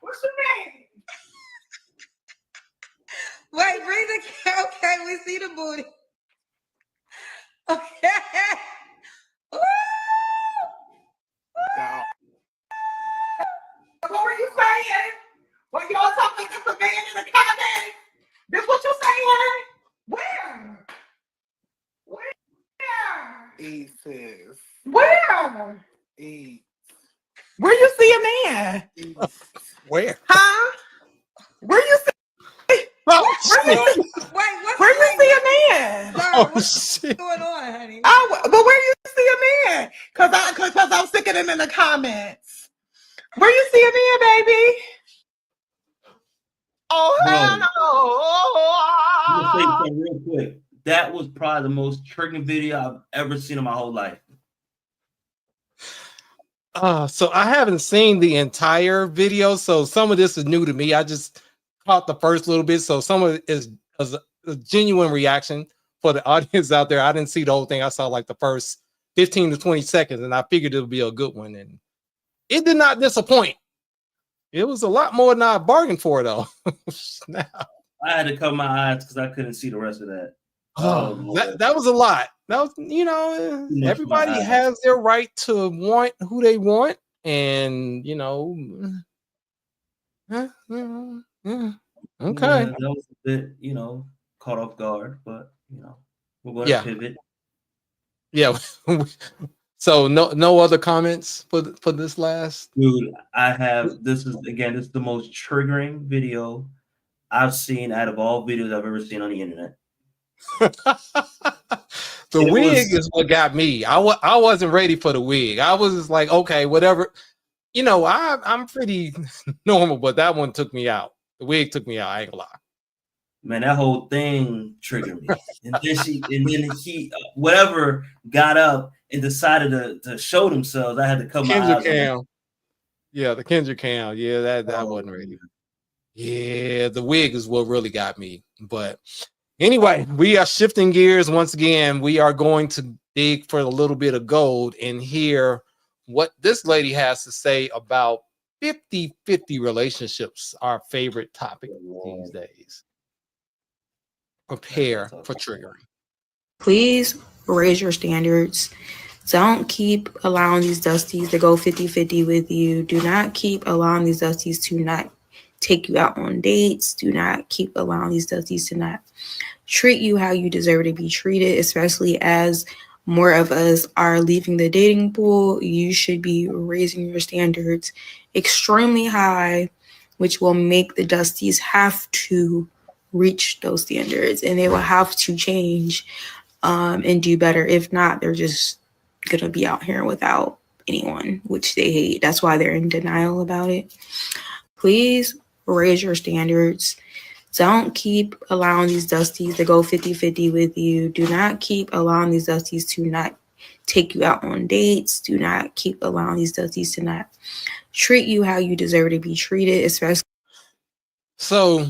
[SPEAKER 16] what's your name?
[SPEAKER 12] Wait, bring the cam. Okay, we see the booty. Okay. Woo!
[SPEAKER 16] What were you saying? When y'all talking to the man in the comments? This what you saying? Where?
[SPEAKER 7] He says.
[SPEAKER 16] Where? Where you see a man?
[SPEAKER 1] Where?
[SPEAKER 16] Huh? Where you see?
[SPEAKER 1] Oh,
[SPEAKER 16] Where you see a man?
[SPEAKER 1] Oh, shit.
[SPEAKER 12] What's going on, honey?
[SPEAKER 16] But where you see a man? Cause I'm sick of them in the comments. Where you see a man, baby? Oh,
[SPEAKER 5] I'm gonna say
[SPEAKER 16] hello.
[SPEAKER 5] something real quick. That was probably the most triggering video I've ever seen in my whole life.
[SPEAKER 1] So I haven't seen the entire video, so some of this is new to me. I just caught the first little bit, so some of it is a genuine reaction for the audience out there. I didn't see the whole thing. I saw like the first 15 to 20 seconds, and I figured it would be a good one, and it did not disappoint. It was a lot more than I bargained for, though.
[SPEAKER 5] I had to cover my eyes because I couldn't see the rest of that.
[SPEAKER 1] That was a lot. That was, everybody has their right to want who they want, and okay.
[SPEAKER 5] Yeah, that was a bit, caught off guard, but we're going to pivot.
[SPEAKER 1] Yeah. So no other comments for this last?
[SPEAKER 5] Dude, this is the most triggering video I've seen out of all videos I've ever seen on the internet.
[SPEAKER 1] The wig is what got me. I wasn't ready for the wig. I was just like, okay, whatever. I'm pretty normal, but that one took me out. The wig took me out. I ain't gonna lie.
[SPEAKER 5] Man, that whole thing triggered me. And then he whatever got up and decided to show themselves. I had to cut my eyes.
[SPEAKER 1] Yeah, the Kendra cam. Yeah, that wasn't ready. Yeah, the wig is what really got me. But anyway, we are shifting gears once again. We are going to dig for a little bit of gold and hear what this lady has to say about 50-50 relationships, our favorite topic these days. Prepare for triggering.
[SPEAKER 17] Please raise your standards. Don't keep allowing these dusties to go 50-50 with you. Do not keep allowing these dusties to not take you out on dates. Do not keep allowing these dusties to not treat you how you deserve to be treated, especially as more of us are leaving the dating pool. You should be raising your standards extremely high, which will make the dusties have to reach those standards, and they will have to change and do better. If not, they're just gonna be out here without anyone, which they hate. That's why they're in denial about it. Please raise your standards. Don't keep allowing these dusties to go 50-50 with you. Do not keep allowing these dusties to not take you out on dates. Do not keep allowing these dusties to not treat you how you deserve to be treated, especially.
[SPEAKER 1] So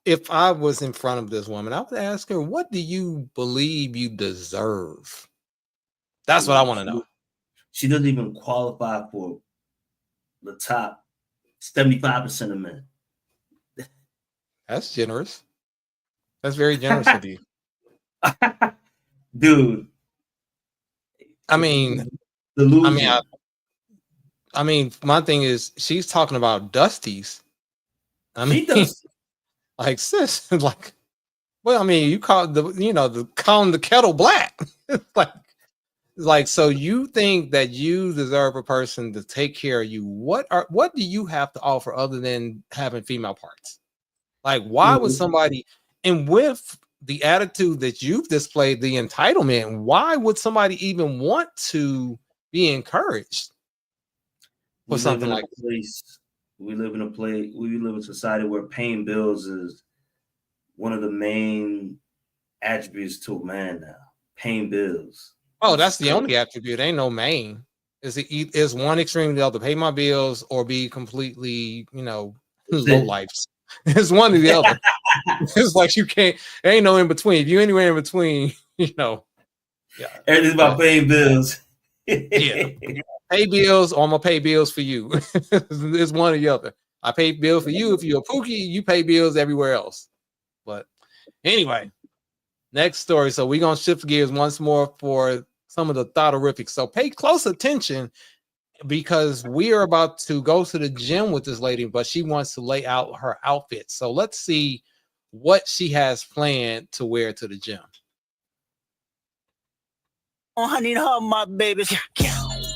[SPEAKER 1] if I was in front of this woman, I would ask her, what do you believe you deserve? That's what I want to know.
[SPEAKER 5] She doesn't even qualify for the top 75% of men.
[SPEAKER 1] That's generous. That's very generous of you.
[SPEAKER 5] Dude.
[SPEAKER 1] I mean, my thing is, she's talking about dusties. I mean, like, sis, like, well, I mean, you call calling the kettle black. Like, like, so you think that you deserve a person to take care of you. What do you have to offer other than having female parts? Like, why would somebody, and with the attitude that you've displayed, the entitlement, why would somebody even want to be encouraged for something like
[SPEAKER 5] this? We live in a society where paying bills is one of the main attributes to a man now. Paying bills.
[SPEAKER 1] Oh, that's the only attribute. Ain't no main. Is one extreme to the other. Pay my bills or be completely, low lives. It's one or the other. It's like you can't. There ain't no in between. If you anywhere in between, Yeah.
[SPEAKER 5] Everything's about paying bills.
[SPEAKER 1] Yeah. Pay bills or I'm gonna pay bills for you. It's one or the other. I pay bills for you. If you're a pookie, you pay bills everywhere else. But anyway, next story. So we're gonna shift gears once more for some of the thoughtorifics. So pay close attention because we are about to go to the gym with this lady, but she wants to lay out her outfit. So let's see what she has planned to wear to the gym.
[SPEAKER 18] Oh, I need her, my babies.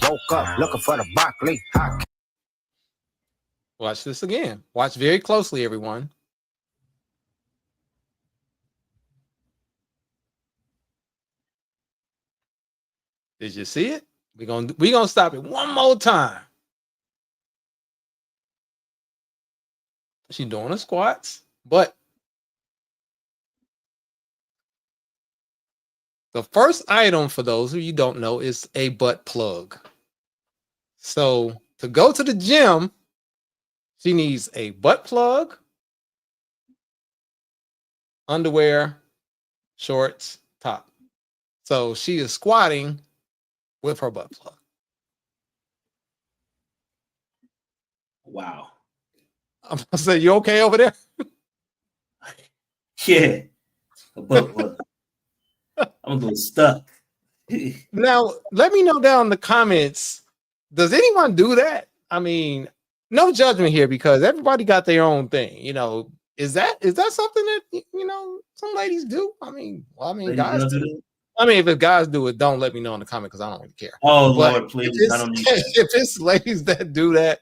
[SPEAKER 18] Woke up looking for the broccoli.
[SPEAKER 1] Watch this again. Watch very closely, everyone. Did you see it? We're gonna stop it one more time. She's doing the squats, but the first item for those who you don't know is a butt plug. So to go to the gym, she needs a butt plug, underwear, shorts, top. So she is squatting with her butt plug.
[SPEAKER 5] Wow.
[SPEAKER 1] I'm gonna say, you okay over there?
[SPEAKER 5] Yeah. A butt plug. I'm getting stuck.
[SPEAKER 1] Now, let me know down in the comments. Does anyone do that? I mean, no judgment here because everybody got their own thing. Is that something that some ladies do? Guys do. If it's guys do it, don't let me know in the comment because I don't really care.
[SPEAKER 5] Oh
[SPEAKER 1] But
[SPEAKER 5] Lord, please! I don't need that.
[SPEAKER 1] If it's ladies that do that,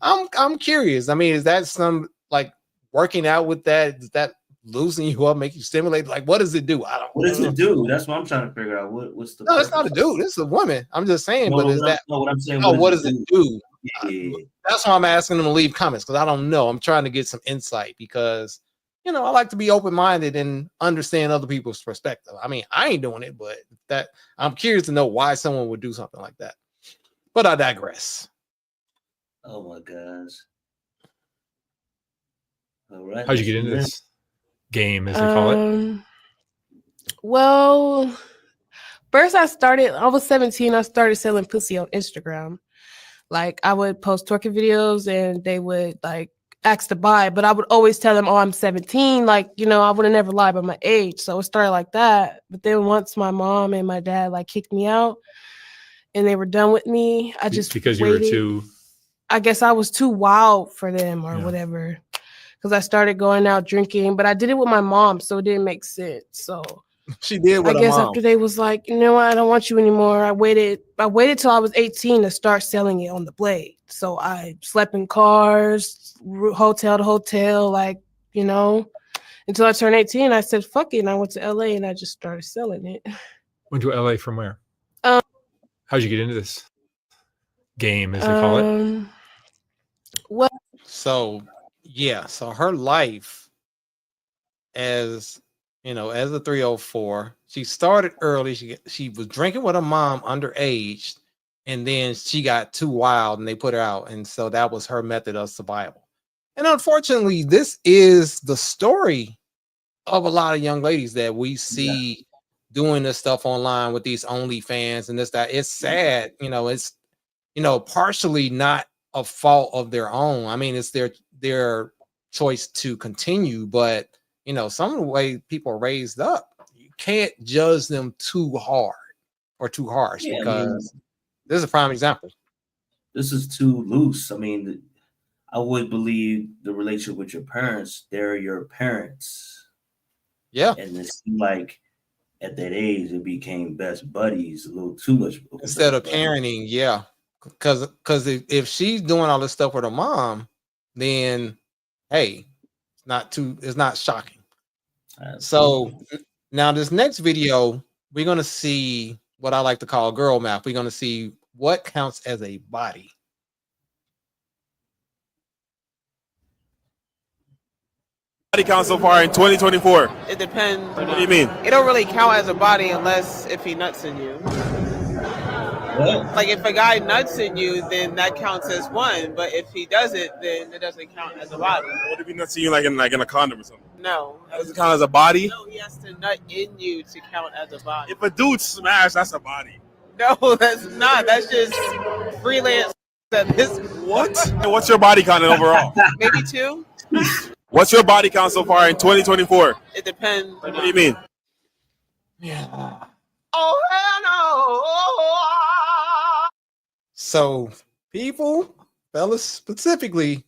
[SPEAKER 1] I'm curious. Is that some like working out with that? Is that loosen you up, make you stimulate? Like, what does it do?
[SPEAKER 5] What does it do? That's what I'm trying to figure out. What's the?
[SPEAKER 1] No, it's not a dude. It's a woman. I'm just saying.
[SPEAKER 5] No,
[SPEAKER 1] but is that?
[SPEAKER 5] What I'm saying?
[SPEAKER 1] Oh, what does it do?
[SPEAKER 5] Yeah.
[SPEAKER 1] That's why I'm asking them to leave comments because I don't know. I'm trying to get some insight because I like to be open-minded and understand other people's perspective. I ain't doing it, but that I'm curious to know why someone would do something like that. But I digress.
[SPEAKER 5] Oh my gosh. All right.
[SPEAKER 19] How'd you get into this game, as they call it?
[SPEAKER 20] Well, first I was 17. I started selling pussy on Instagram. Like I would post twerking videos and they would like ask to buy, but I would always tell them, oh, I'm 17. Like, I would have never lied about my age. So it started like that. But then once my mom and my dad like kicked me out and they were done with me, I just
[SPEAKER 19] because
[SPEAKER 20] waited.
[SPEAKER 19] You were too.
[SPEAKER 20] I guess I was too wild for them or whatever. Because I started going out drinking, but I did it with my mom, so it didn't make sense. So
[SPEAKER 1] she did with
[SPEAKER 20] I guess
[SPEAKER 1] her mom.
[SPEAKER 20] after they was like, you know what, I don't want you anymore. I waited till I was 18 to start selling it on the blade. So I slept in cars, hotel to hotel, like, until I turned 18. I said, fuck it. And I went to LA and I just started selling it.
[SPEAKER 19] Went to LA from where? How'd you get into this game, as they call it?
[SPEAKER 20] Well,
[SPEAKER 1] so her life as a 304, she started early. She was drinking with her mom underage, and then she got too wild and they put her out. And so that was her method of survival. And unfortunately, this is the story of a lot of young ladies that we see doing this stuff online with these OnlyFans and this, that. It's sad. It's, partially not a fault of their own. It's their choice to continue, but some of the way people are raised up, you can't judge them too hard or too harsh because this is a prime example.
[SPEAKER 5] This is too loose. I would believe the relationship with your parents, they're your parents.
[SPEAKER 1] Yeah.
[SPEAKER 5] And it's like at that age, it became best buddies a little too much.
[SPEAKER 1] Instead of parenting, yeah. Because if she's doing all this stuff with her mom, then hey, it's not shocking. So now this next video, we're gonna see what I like to call girl math. We're gonna see what counts as a body.
[SPEAKER 21] Body count so far in 2024?
[SPEAKER 22] It depends.
[SPEAKER 21] What do you mean?
[SPEAKER 22] It don't really count as a body unless if he nuts in you.
[SPEAKER 5] What?
[SPEAKER 22] Like if a guy nuts in you, then that counts as one. But if he doesn't, then it doesn't count as a body.
[SPEAKER 21] What if he nuts in you like in a condom or something?
[SPEAKER 22] No.
[SPEAKER 21] That doesn't count as a body?
[SPEAKER 22] No, he has to nut in you to count as a body.
[SPEAKER 21] If a dude smash, that's a body.
[SPEAKER 22] No, that's not. That's just freelance.
[SPEAKER 21] What? And what's your body count overall?
[SPEAKER 22] Maybe 2.
[SPEAKER 21] What's your body count so far in 2024?
[SPEAKER 22] It depends.
[SPEAKER 21] What do you mean?
[SPEAKER 1] Yeah.
[SPEAKER 22] Oh hell no!
[SPEAKER 1] So people, fellas, specifically,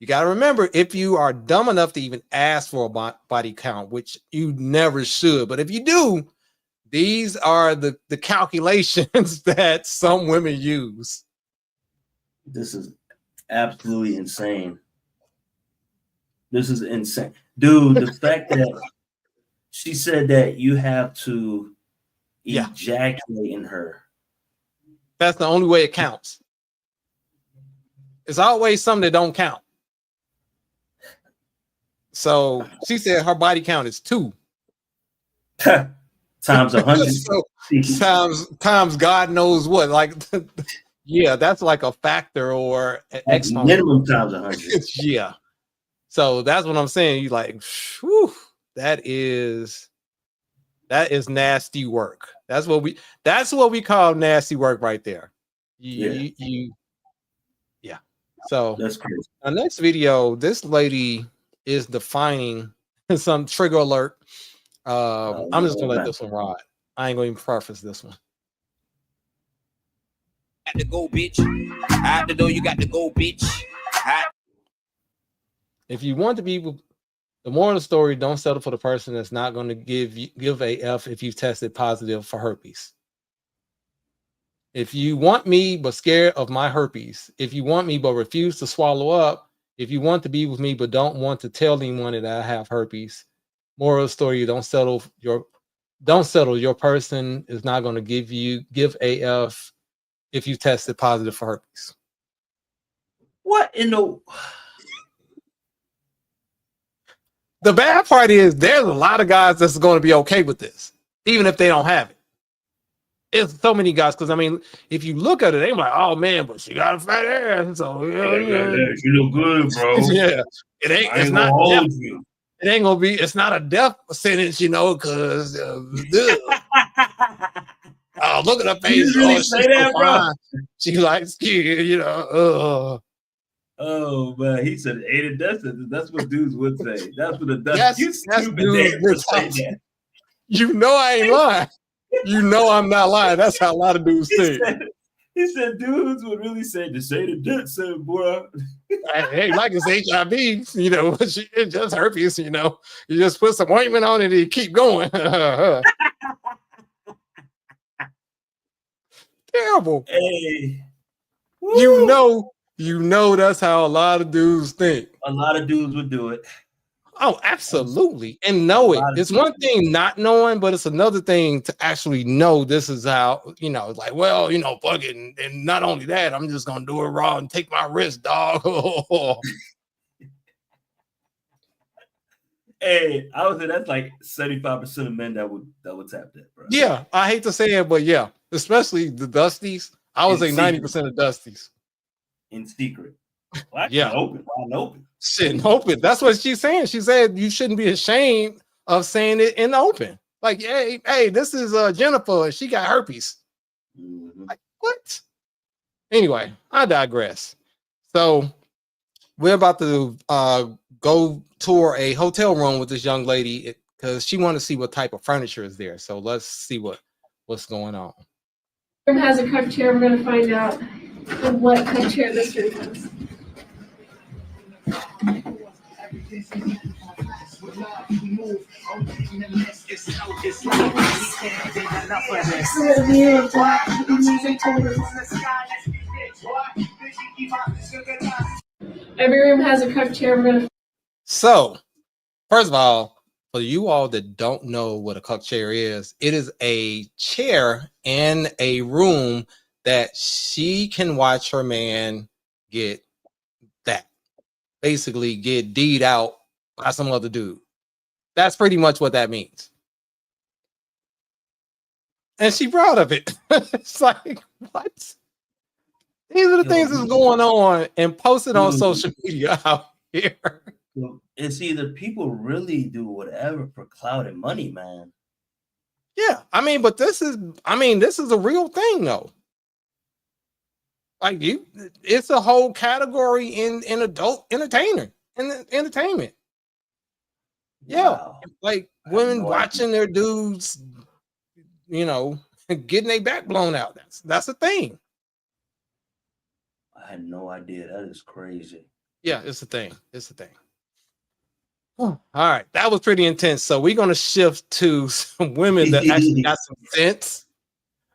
[SPEAKER 1] you got to remember, if you are dumb enough to even ask for a body count, which you never should, but if you do, these are the calculations that some women use.
[SPEAKER 5] This is absolutely insane. This is insane. Dude, the fact that she said that you have to ejaculate in her.
[SPEAKER 1] That's the only way it counts. It's always something that don't count. So she said her body count is 2.
[SPEAKER 5] Times 100.
[SPEAKER 1] So, times God knows what. Like, yeah, that's like a factor or an exponent.
[SPEAKER 5] Minimum times 100.
[SPEAKER 1] Yeah. So that's what I'm saying. You like, whew, that is nasty work. That's what we call nasty work right there. Yeah. So
[SPEAKER 5] that's crazy.
[SPEAKER 1] Our next video, this lady is defining some trigger alert. I'm just gonna let this one ride. I ain't gonna even preface this one.
[SPEAKER 18] Got to go, bitch. Out the door, you got to go, bitch.
[SPEAKER 1] If you want to be, the moral of the story, don't settle for the person that's not going to give a F if you've tested positive for herpes. If you want me but scared of my herpes, if you want me but refuse to swallow up, if you want to be with me but don't want to tell anyone that I have herpes, moral of the story, don't settle. Your person is not going to give a F if you tested positive for herpes.
[SPEAKER 5] What in the...
[SPEAKER 1] The bad part is there's a lot of guys that's going to be okay with this, even if they don't have it. It's so many guys, because I mean, if you look at it, they're like, "Oh man, but she got a fat ass, so
[SPEAKER 5] yeah, she look good, bro."
[SPEAKER 1] Yeah, it ain't. It's not. It ain't gonna be. It's not a death sentence, because. Oh, look at her face.
[SPEAKER 5] You really say that, bro?
[SPEAKER 1] She likes skin,
[SPEAKER 5] Oh man, he said ate a death sentence. That's what dudes would say. That's what a death. You stupid
[SPEAKER 1] dudes
[SPEAKER 5] would say that.
[SPEAKER 1] I ain't lying. I'm not lying. That's how a lot of dudes think.
[SPEAKER 5] He said dudes would really say to say the death sentence, boy.
[SPEAKER 1] Hey, like it's HIV, it's just herpes, you just put some ointment on it and you keep going. Terrible.
[SPEAKER 5] Hey.
[SPEAKER 1] You know that's how a lot of dudes think.
[SPEAKER 5] A lot of dudes would do it.
[SPEAKER 1] Oh, absolutely. And know it. It's one thing not knowing, but it's another thing to actually know this is how, like, well, fuck it. And not only that, I'm just gonna do it raw and take my risk, dog.
[SPEAKER 5] Hey, I would say that's like 75% of men that would tap that, bro.
[SPEAKER 1] Yeah, I hate to say it, but yeah, especially the Dusties. I would say 90% of Dusties.
[SPEAKER 5] In secret. Well,
[SPEAKER 1] yeah.
[SPEAKER 5] Open.
[SPEAKER 1] Shit, open. That's what she's saying. She said you shouldn't be ashamed of saying it in the open. Like, hey, this is Jennifer. She got herpes.
[SPEAKER 5] Mm-hmm.
[SPEAKER 1] Like, what? Anyway, I digress. So we're about to go tour a hotel room with this young lady because she wanted to see what type of furniture is there. So let's see what's going on.
[SPEAKER 23] Room has a cup chair. We're going to find out what cup chair this room has. Every room has a cup chair. We're gonna.
[SPEAKER 1] So, first of all, for you all that don't know what a cuck chair is, it is a chair in a room that she can watch her man get that. Basically, get D'd out by some other dude. That's pretty much what that means. And she proud of it. It's like, what? These are the things that's going on and posted on social media out here.
[SPEAKER 5] It's either people really do whatever for clout and money, man.
[SPEAKER 1] Yeah, I mean, but this is a real thing though. Like it's a whole category in adult entertainment. Yeah, wow. Like women watching their dudes, getting their back blown out. That's a thing.
[SPEAKER 5] I had no idea. That is crazy.
[SPEAKER 1] Yeah, it's a thing. All right, that was pretty intense. So we're gonna shift to some women that actually got some sense,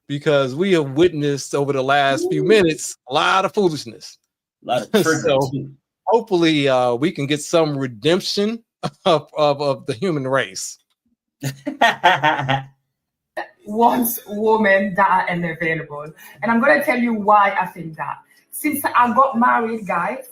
[SPEAKER 1] because we have witnessed over the last few minutes a lot of foolishness.
[SPEAKER 5] A lot of
[SPEAKER 1] so hopefully we can get some redemption of the human race.
[SPEAKER 3] Wants women that are unavailable. And I'm going to tell you why I think that. Since I got married, guys,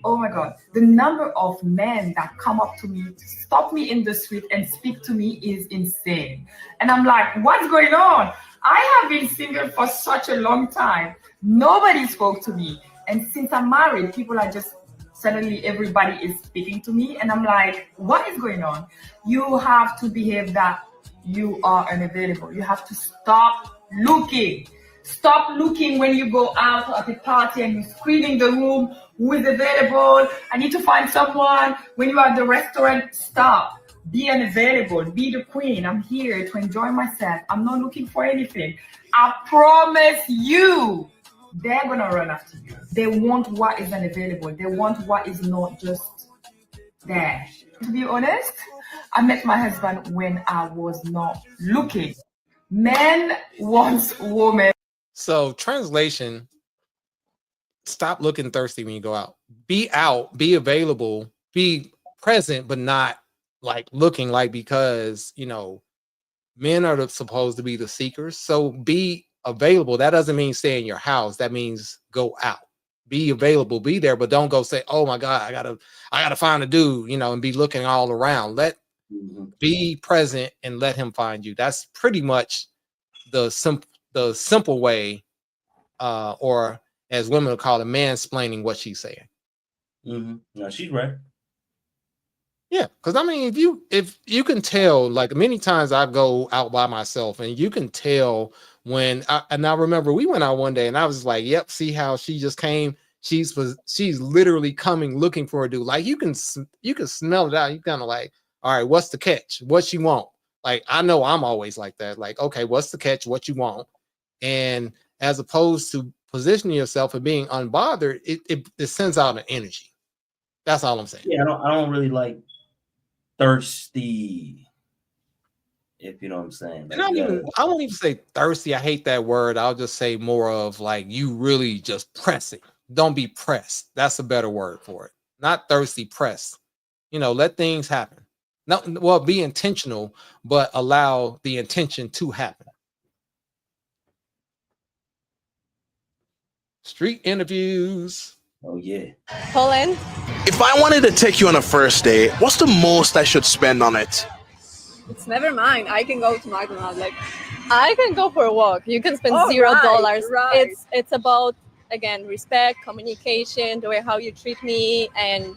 [SPEAKER 3] oh my God, the number of men that come up to me, stop me in the street and speak to me is insane. And I'm like, what's going on? I have been single for such a long time. Nobody spoke to me. And since I'm married, people are just suddenly everybody is speaking to me. And I'm like, what is going on? You have to behave that you are unavailable. You have to stop looking. Stop looking when you go out at a party and you're screaming the room, who is available? I need to find someone. When you're at the restaurant, stop. Be unavailable. Be the queen. I'm here to enjoy myself. I'm not looking for anything. I promise you, they're going to run after you. They want what is unavailable. They want what is not just there. To be honest, I met my husband when I was not looking. Men want women.
[SPEAKER 1] So translation, stop looking thirsty when you go out. Be out, be available, be present, but not like looking like, because, men are supposed to be the seekers. So be available. That doesn't mean stay in your house. That means go out. Be available, be there, but don't go say, oh my God, I gotta find a dude, and be looking all around. Be present and let him find you. That's pretty much the simple way, or as women will call it, mansplaining what she's saying.
[SPEAKER 5] No, she's right.
[SPEAKER 1] Yeah, because I mean, if you can tell, like many times I go out by myself, and you can tell when and I remember we went out one day, and I was like, "Yep, see how she just came? She's literally coming looking for a dude. Like you can smell it out. You kind of like, all right, what's the catch? What she want? Like I know I'm always like that. Like, okay, what's the catch? What you want? And as opposed to positioning yourself and being unbothered, it sends out an energy. That's all I'm saying.
[SPEAKER 5] Yeah, I don't really like thirsty, if you know what I'm saying. Like,
[SPEAKER 1] I won't even say thirsty. I hate that word. I'll just say more of like you really just pressing. Don't be pressed. That's a better word for it. Not thirsty, pressed. Let things happen. No, well, be intentional, but allow the intention to happen. Street interviews.
[SPEAKER 5] Oh yeah.
[SPEAKER 6] Poland.
[SPEAKER 21] If I wanted to take you on a first date, what's the most I should spend on it?
[SPEAKER 6] It's never mind. I can go to McDonald's. Like, I can go for a walk. You can spend $0. Right. It's about, again, respect, communication, the way how you treat me, and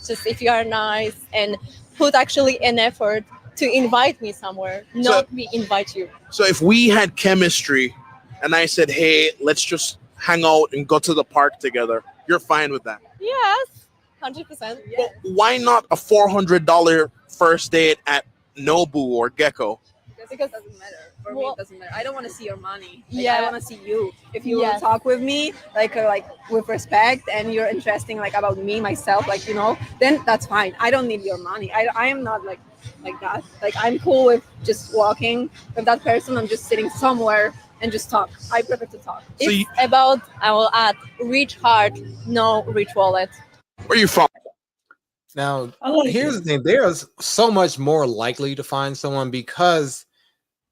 [SPEAKER 6] just if you are nice and put actually an effort to invite me somewhere, not me invite you.
[SPEAKER 21] So if we had chemistry and I said, hey, let's just hang out and go to the park together, you're fine with that?
[SPEAKER 6] Yes, 100%. Yes.
[SPEAKER 21] Well, why not a $400 first date at Nobu or Gecko?
[SPEAKER 6] because it doesn't matter. For me, it doesn't matter. I don't want to see your money. Like,
[SPEAKER 2] Yeah.
[SPEAKER 6] I want to see you. If you
[SPEAKER 2] Yes.
[SPEAKER 6] talk with me, like with respect, and you're interesting, like about me, myself, like, you know, then that's fine. I don't need your money. I am not like that. Like, I'm cool with just walking with that person and just sitting somewhere and just talk. I prefer to talk.
[SPEAKER 21] So
[SPEAKER 6] It's about, I will add, rich heart, no rich wallet.
[SPEAKER 21] Where you from?
[SPEAKER 1] Now,
[SPEAKER 5] like
[SPEAKER 1] here's
[SPEAKER 5] it.
[SPEAKER 1] the thing: there's so much more likely to find someone because,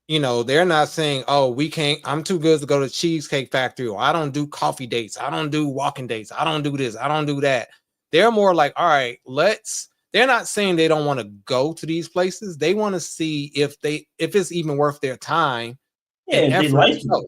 [SPEAKER 1] you know, they're not saying, "Oh, we can't. I'm too good to go to Cheesecake Factory," or "I don't do coffee dates. I don't do walking dates. I don't do this. I don't do that." They're more like, "All right, let's." They're not saying they don't want to go to these places. They want to see if it's even worth their time
[SPEAKER 5] Yeah,
[SPEAKER 1] and
[SPEAKER 5] they
[SPEAKER 1] effort
[SPEAKER 5] like
[SPEAKER 1] to
[SPEAKER 5] you.
[SPEAKER 1] go.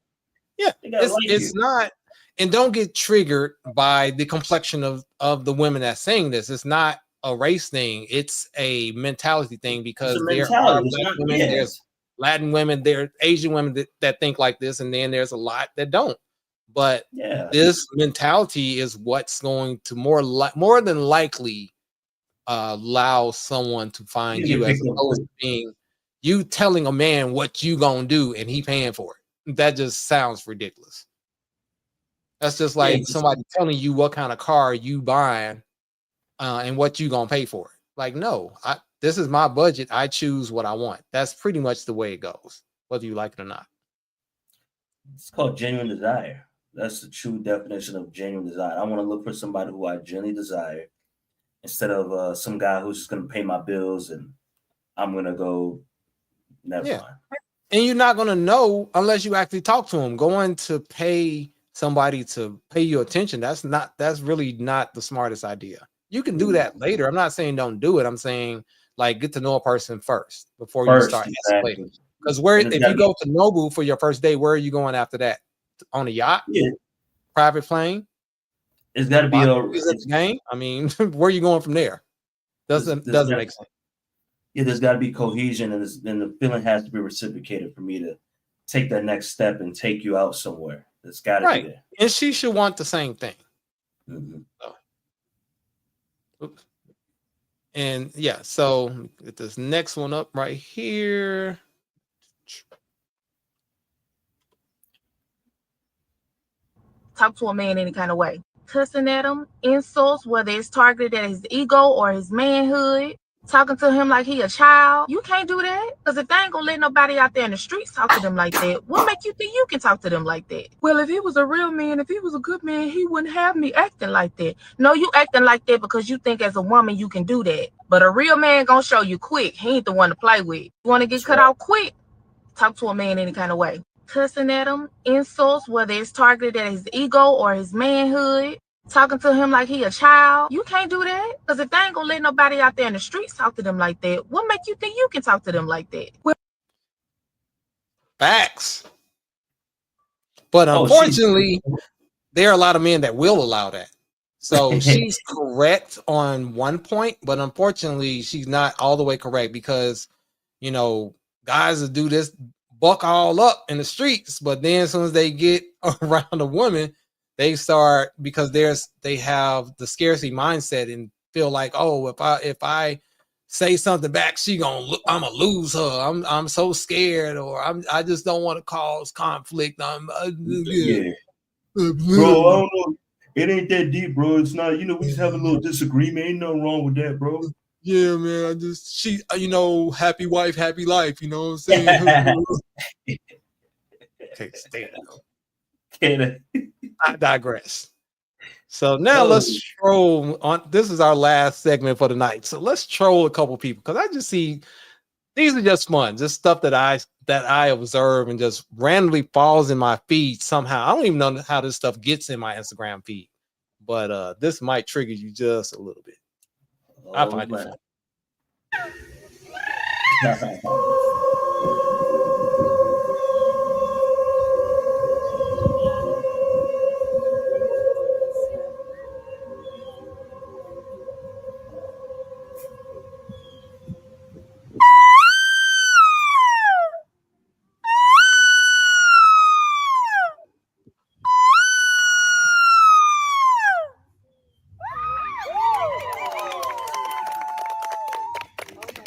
[SPEAKER 1] Yeah,
[SPEAKER 5] They gotta like
[SPEAKER 1] it's
[SPEAKER 5] you.
[SPEAKER 1] not. And don't get triggered by the complexion of the women that's saying this. It's not a race thing. It's a mentality thing
[SPEAKER 5] It's
[SPEAKER 1] because
[SPEAKER 5] a
[SPEAKER 1] there are
[SPEAKER 5] mentality. It's
[SPEAKER 1] Black
[SPEAKER 5] not.
[SPEAKER 1] women,
[SPEAKER 5] Yeah.
[SPEAKER 1] there's Latin women, there are Asian women that think like this, and then there's a lot that don't. But
[SPEAKER 5] Yeah.
[SPEAKER 1] this mentality is what's going to more than likely allow someone to find
[SPEAKER 5] You
[SPEAKER 1] you,
[SPEAKER 5] get
[SPEAKER 1] as
[SPEAKER 5] picked up
[SPEAKER 1] opposed
[SPEAKER 5] quick.
[SPEAKER 1] to being you telling a man what you gonna do and he paying for it. That just sounds ridiculous. That's just
[SPEAKER 5] Yeah,
[SPEAKER 1] like somebody telling you what kind of car you buying and what you gonna pay for it. Like, no, this is my budget. I choose what I want. That's pretty much the way it goes, whether you like it or not.
[SPEAKER 5] It's called genuine desire. That's the true definition of genuine desire. I want to look for somebody who I genuinely desire instead of some guy who's just going to pay my bills and I'm going to go, never
[SPEAKER 1] Yeah.
[SPEAKER 5] mind.
[SPEAKER 1] And you're not gonna know unless you actually talk to him. Going to pay somebody to pay you attention, that's really not the smartest idea. You can do that later. I'm not saying don't do it. I'm saying, like, get to know a person first before you
[SPEAKER 5] First,
[SPEAKER 1] start escalating.
[SPEAKER 5] exactly.
[SPEAKER 1] Because
[SPEAKER 5] And it's
[SPEAKER 1] if
[SPEAKER 5] got
[SPEAKER 1] you
[SPEAKER 5] to
[SPEAKER 1] go to Nobu for your first date, where are you going after that? On a yacht?
[SPEAKER 5] Yeah.
[SPEAKER 1] Private plane?
[SPEAKER 5] It's got to be
[SPEAKER 1] Watch
[SPEAKER 5] a.
[SPEAKER 1] movies at the game? I mean, where are you going from there? Doesn't make sense.
[SPEAKER 5] Yeah, there's got to be cohesion, and the feeling has to be reciprocated for me to take that next step and take you out somewhere. It's got to be
[SPEAKER 1] Right.
[SPEAKER 5] there.
[SPEAKER 1] And she should want the same thing. So. Oops. And yeah, so get this next one up right here.
[SPEAKER 4] Talk to a man any kind of way. Cussing at him, insults, whether it's targeted at his ego or his manhood, talking to him like he a child. You can't do that, because if they ain't gonna let nobody out there in the streets talk to them like that, what make you think you can talk to them like that? Well, if he was a real man, if he was a good man, he wouldn't have me acting like that. No, you acting like that because you think as a woman you can do that. But a real man gonna show you quick. He ain't the one to play with. You wanna get cut out quick? Talk to a man any kind of way. Cussing at him, insults, whether it's targeted at his ego or his manhood, talking to him like he a child. You can't do that, because if they ain't gonna let nobody out there in the streets talk to them like that, what make you think you can talk to them like that? Well,
[SPEAKER 1] Facts. But unfortunately, there are a lot of men that will allow that. So she's correct on one point, but unfortunately, she's not all the way correct because, you know, guys will do this, buck all up in the streets, but then as soon as they get around a woman, they start, because they have the scarcity mindset and feel like, oh, if I say something back, I'm gonna lose her. I'm so scared, or I just don't want to cause conflict.
[SPEAKER 5] Yeah. Bro, I don't know. It ain't that deep, bro. It's not, we just have a little disagreement. Ain't nothing wrong with that, bro.
[SPEAKER 1] Yeah, man. Happy wife, happy life. You know what I'm saying? Can't stand it. I digress. So now let's troll on. This is our last segment for the night. So let's troll a couple people, because I just see these are just fun, just stuff that I observe and just randomly falls in my feed somehow. I don't even know how this stuff gets in my Instagram feed, but this might trigger you just a little bit. I find it fun.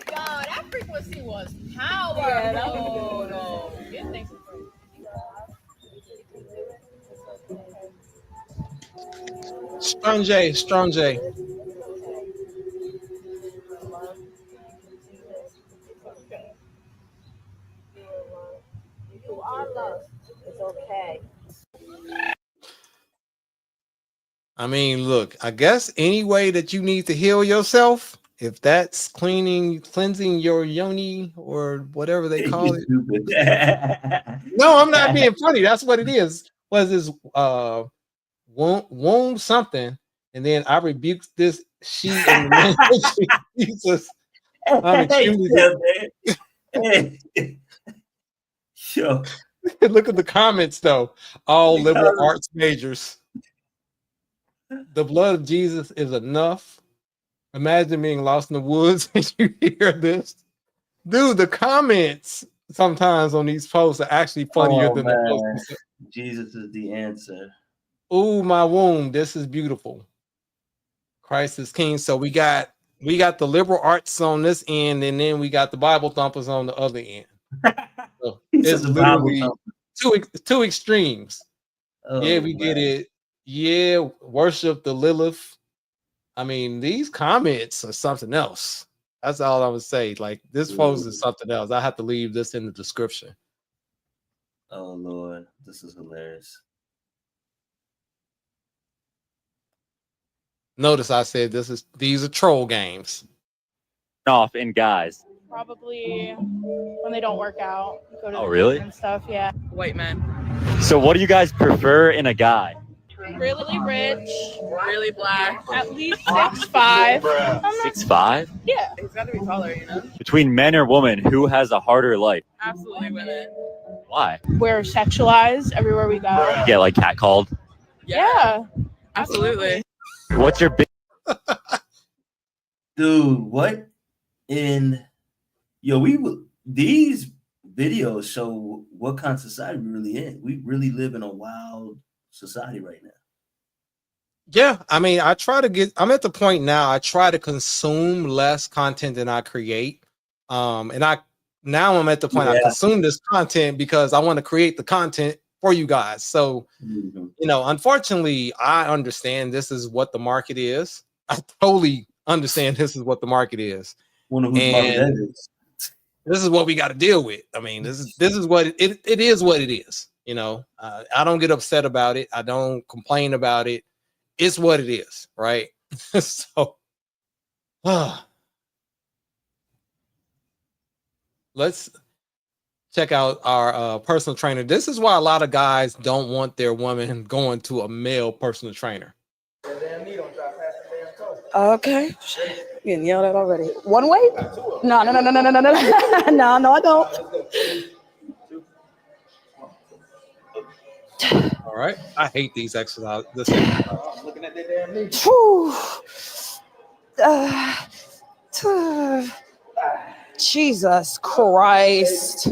[SPEAKER 6] God, that frequency was powerful.
[SPEAKER 1] Strong J, Strong J.
[SPEAKER 15] You are loved. It's okay.
[SPEAKER 1] I mean, look, I guess any way that you need to heal yourself, if that's cleansing your yoni or whatever they call it. No, I'm not being funny. That's what it is. Was this womb something, and then I rebuked this she in the name of Jesus. I'm extremely
[SPEAKER 5] Sure.
[SPEAKER 1] Look at the comments though. All liberal arts majors. The blood of Jesus is enough. Imagine being lost in the woods and you hear this. Dude, the comments sometimes on these posts are actually funnier than the posts.
[SPEAKER 5] Jesus is the answer.
[SPEAKER 1] Ooh, my womb. This is beautiful. Christ is king. So we got the liberal arts on this end, and then we got the Bible thumpers on the other end. So it's literally two extremes. Yeah, we get it. Yeah, worship the Lilith. I mean, these comments are something else. That's all I would say. Like, this post is something else. I have to leave this in the description.
[SPEAKER 5] Oh Lord, this is hilarious.
[SPEAKER 1] Notice I said these are troll games.
[SPEAKER 8] Off in guys.
[SPEAKER 10] Probably when they don't work out. Go to
[SPEAKER 8] Oh,
[SPEAKER 10] the
[SPEAKER 8] really?
[SPEAKER 10] gym and stuff. Yeah. White men.
[SPEAKER 8] So what do you guys prefer in a guy?
[SPEAKER 10] Really rich. Really black. At least 6'5".
[SPEAKER 8] 6'5"?
[SPEAKER 10] Yeah. He's got to be taller, you know.
[SPEAKER 8] Between men or women, who has a harder life?
[SPEAKER 10] Absolutely women.
[SPEAKER 8] Why?
[SPEAKER 10] We're sexualized everywhere we go.
[SPEAKER 8] You get like catcalled?
[SPEAKER 10] Yeah. Absolutely.
[SPEAKER 8] What's your big
[SPEAKER 5] Dude, what in these videos show what kind of society we really in. We really live in a wild society right now.
[SPEAKER 1] Yeah, I mean, I'm at the point now, I try to consume less content than I create. I'm at the point I consume this content because I want to create the content for you guys. So, unfortunately, I understand this is what the market is. I totally understand this is what the market is.
[SPEAKER 5] Wonder whose market that is.
[SPEAKER 1] This is what we got to deal with. I mean, this is what it is what it is. I don't get upset about it. I don't complain about it. It's what it is, right? So, let's check out our personal trainer. This is why a lot of guys don't want their woman going to a male personal trainer.
[SPEAKER 11] Okay. Getting yelled at already. One way? No. No, I don't.
[SPEAKER 1] All right. I hate these exercises.
[SPEAKER 11] Jesus Christ.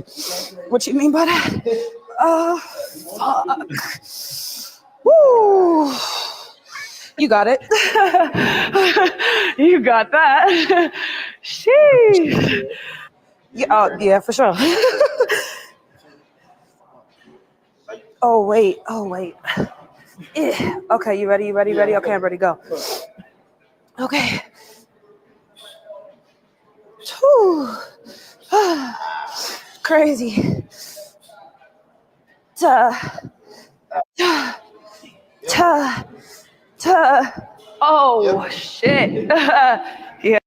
[SPEAKER 11] What you mean by that? Fuck. Woo. You got it. You got that. Sheesh. Yeah, for sure. Oh, wait. Okay, you ready? Okay, I'm ready to go. Okay. Whew. Crazy. Oh, shit. Yeah.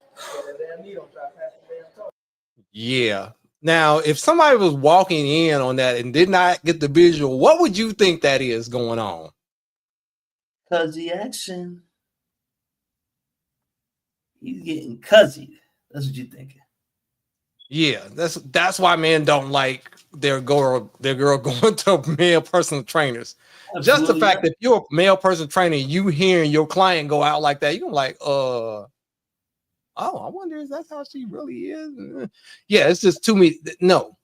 [SPEAKER 1] Yeah. Now, if somebody was walking in on that and did not get the visual, what would you think that is going on?
[SPEAKER 5] Cause the action, he's getting cuzzy. That's what you're thinking.
[SPEAKER 1] Yeah, that's why men don't like their girl going to male personal trainers.
[SPEAKER 5] Absolutely.
[SPEAKER 1] Just the fact that you're a male personal trainer, you hearing your client go out like that, you're like, oh, I wonder if that's how she really is. Yeah, it's just too many. No,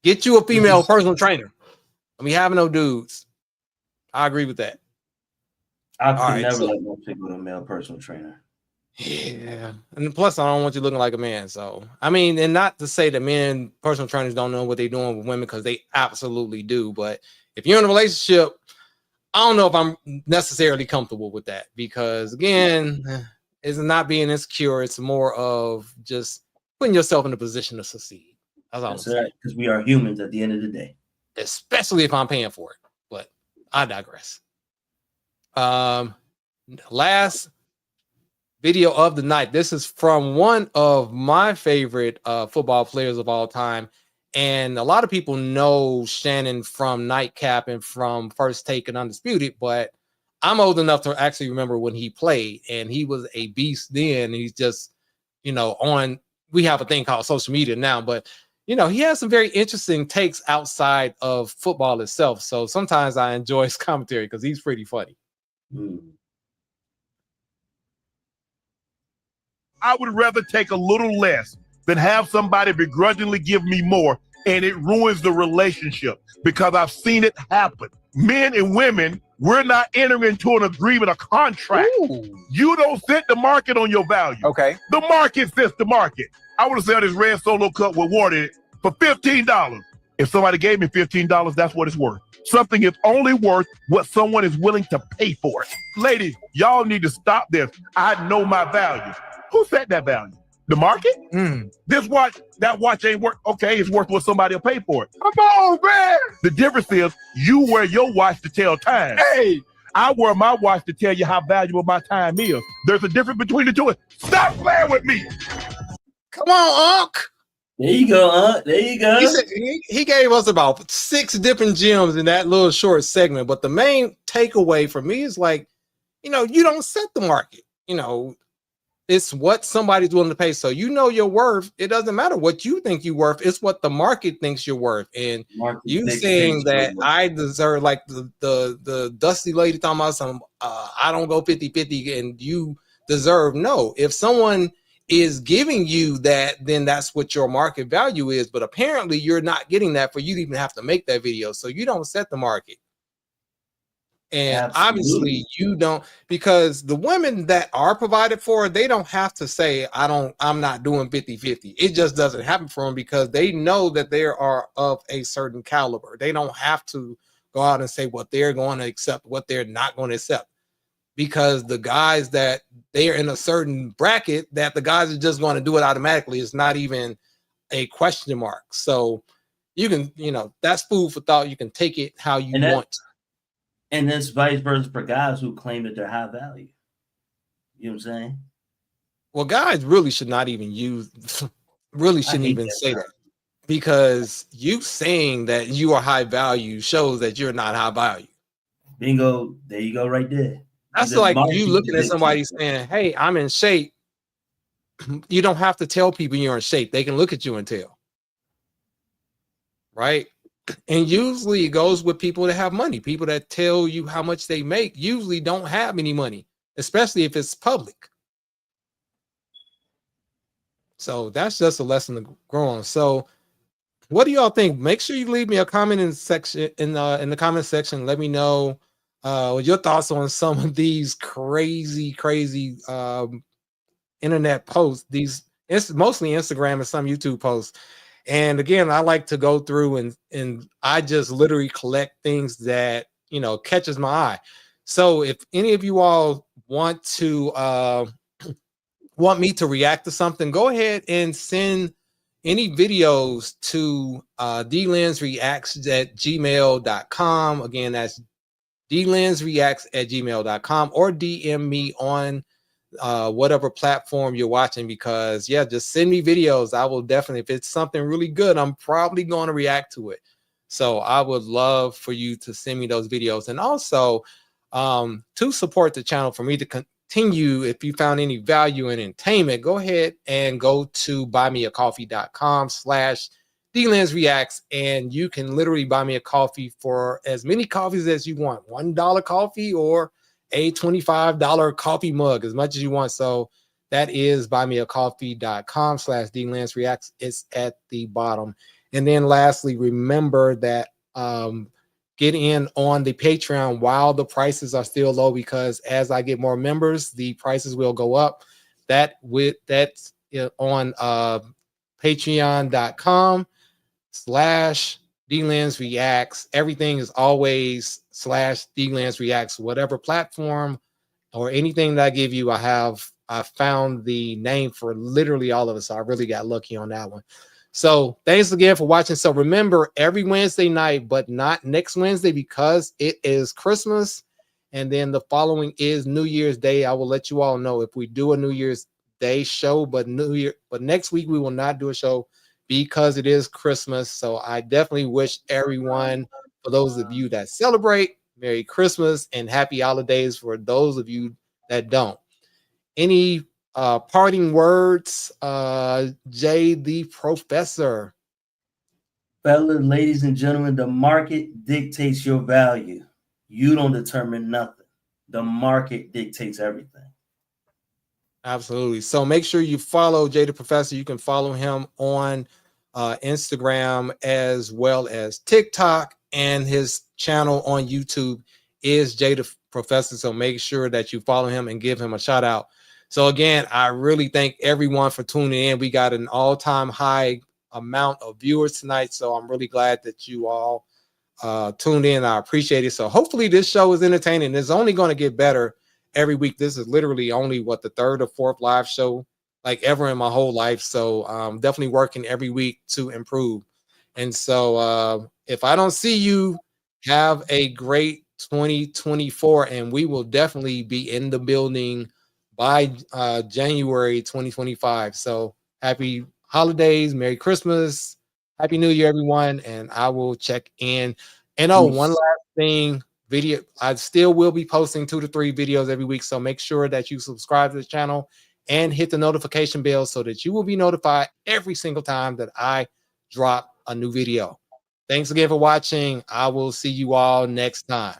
[SPEAKER 1] get you a female personal trainer. I mean, having no dudes. I agree with that.
[SPEAKER 5] I could never let no chick with a male personal trainer.
[SPEAKER 1] Yeah, and plus I don't want you looking like a man. So I mean, and not to say that men personal trainers don't know what they're doing with women, because they absolutely do. But if you're in a relationship, I don't know if I'm necessarily comfortable with that because, again, it's not being insecure. It's more of just putting yourself in a position to succeed. That's all I'm saying.
[SPEAKER 5] Because we are humans at the end of the day.
[SPEAKER 1] Especially if I'm paying for it. But I digress. Last video of the night. This is from one of my favorite football players of all time. And a lot of people know Shannon from Nightcap and from First Take and Undisputed, but I'm old enough to actually remember when he played, and he was a beast then. And he's just, we have a thing called social media now, but he has some very interesting takes outside of football itself. So sometimes I enjoy his commentary because he's pretty funny.
[SPEAKER 9] I would rather take a little less than have somebody begrudgingly give me more, and it ruins the relationship because I've seen it happen. Men and women, we're not entering into an agreement, a contract. Ooh. You don't set the market on your value.
[SPEAKER 13] Okay.
[SPEAKER 9] The market sets the market. I would have sell this red Solo cup with water in it for $15. If somebody gave me $15, that's what it's worth. Something is only worth what someone is willing to pay for it. Ladies, y'all need to stop this. I know my value. Who set that value? The market? This watch, that watch ain't worth, okay, it's worth what somebody will pay for it. Come on, man. The difference is you wear your watch to tell time. Hey, I wear my watch to tell you how valuable my time is. There's a difference between the two. Stop playing with me.
[SPEAKER 1] Come on, Unc.
[SPEAKER 5] There you go, Unc. There you go.
[SPEAKER 1] He gave us about 6 different gems in that little short segment. But the main takeaway for me is like, you don't set the market. It's what somebody's willing to pay. So your worth. It doesn't matter what you think you're worth. It's what the market thinks you're worth. And you saying that I deserve, like the dusty lady talking about some, I don't go 50-50 and you deserve. No, if someone is giving you that, then that's what your market value is. But apparently you're not getting that for you to even have to make that video. So you don't set the market. And obviously you don't, because the women that are provided for, they don't have to say, I'm not doing 50-50. It just doesn't happen for them because they know that they are of a certain caliber. They don't have to go out and say what they're going to accept, what they're not going to accept. Because the guys that they're in a certain bracket, that the guys are just going to do it automatically. It's not even a question mark. So you can, that's food for thought. You can take it how you want.
[SPEAKER 5] And that's vice versa for guys who claim that they're high value. You know what I'm saying?
[SPEAKER 1] Well, guys really should not even shouldn't even say that. Because you saying that you are high value shows that you're not high value.
[SPEAKER 5] Bingo. There you go right there.
[SPEAKER 1] That's like you looking at somebody saying, hey, I'm in shape. You don't have to tell people you're in shape. They can look at you and tell. Right? And usually it goes with people that have money. People that tell you how much they make usually don't have any money, especially if it's public. So that's just a lesson to grow on. So what do y'all think? Make sure you leave me a comment in the comment section. Let me know your thoughts on some of these crazy internet posts. It's mostly Instagram and some YouTube posts. And again, I like to go through and I just literally collect things that, catches my eye. So if any of you all want me to react to something, go ahead and send any videos to DLenzReacts@gmail.com. Again, that's DLenzReacts@gmail.com, or DM me on whatever platform you're watching, because just send me videos. I will definitely, if it's something really good, I'm probably going to react to it. So I would love for you to send me those videos. And also to support the channel, for me to continue, if you found any value in entertainment, go ahead and go to buymeacoffee.com/DLenzReacts, and you can literally buy me a coffee for as many coffees as you want. $1 coffee or a $25 coffee mug, as much as you want. So that is buymeacoffee.com/DLenzReacts. It's at the bottom. And then lastly, remember that get in on the Patreon while the prices are still low, because as I get more members, the prices will go up. That's on patreon.com/ Delinz Reacts. Everything is always /Delinz Reacts. Whatever platform or anything that I give you, I found the name for literally all of us. So I really got lucky on that one. So thanks again for watching. So remember, every Wednesday night, but not next Wednesday because it is Christmas. And then the following is New Year's Day. I will let you all know if we do a New Year's Day show, but next week we will not do a show because it is Christmas. So I definitely wish everyone, for those of you that celebrate, Merry Christmas and Happy Holidays for those of you that don't. Any parting words, Jay the Professor?
[SPEAKER 5] Fellas, ladies and gentlemen, the market dictates your value. You don't determine nothing. The market dictates everything.
[SPEAKER 1] Absolutely. So make sure you follow Jay the Professor. You can follow him on Instagram as well as TikTok, and his channel on YouTube is Jay the Professor. So make sure that you follow him and give him a shout out. So again, I really thank everyone for tuning in. We got an all-time high amount of viewers tonight. So I'm really glad that you all tuned in. I appreciate it. So hopefully this show is entertaining. It's only going to get better every week. This is literally only the third or fourth live show like ever in my whole life. So definitely working every week to improve. And so if I don't see you, have a great 2024, and we will definitely be in the building by January 2025. So happy holidays, Merry Christmas, Happy New Year, everyone. And I will check in. And one last thing, video, I still will be posting 2 to 3 videos every week. So make sure that you subscribe to the channel and hit the notification bell so that you will be notified every single time that I drop a new video. Thanks again for watching. I will see you all next time.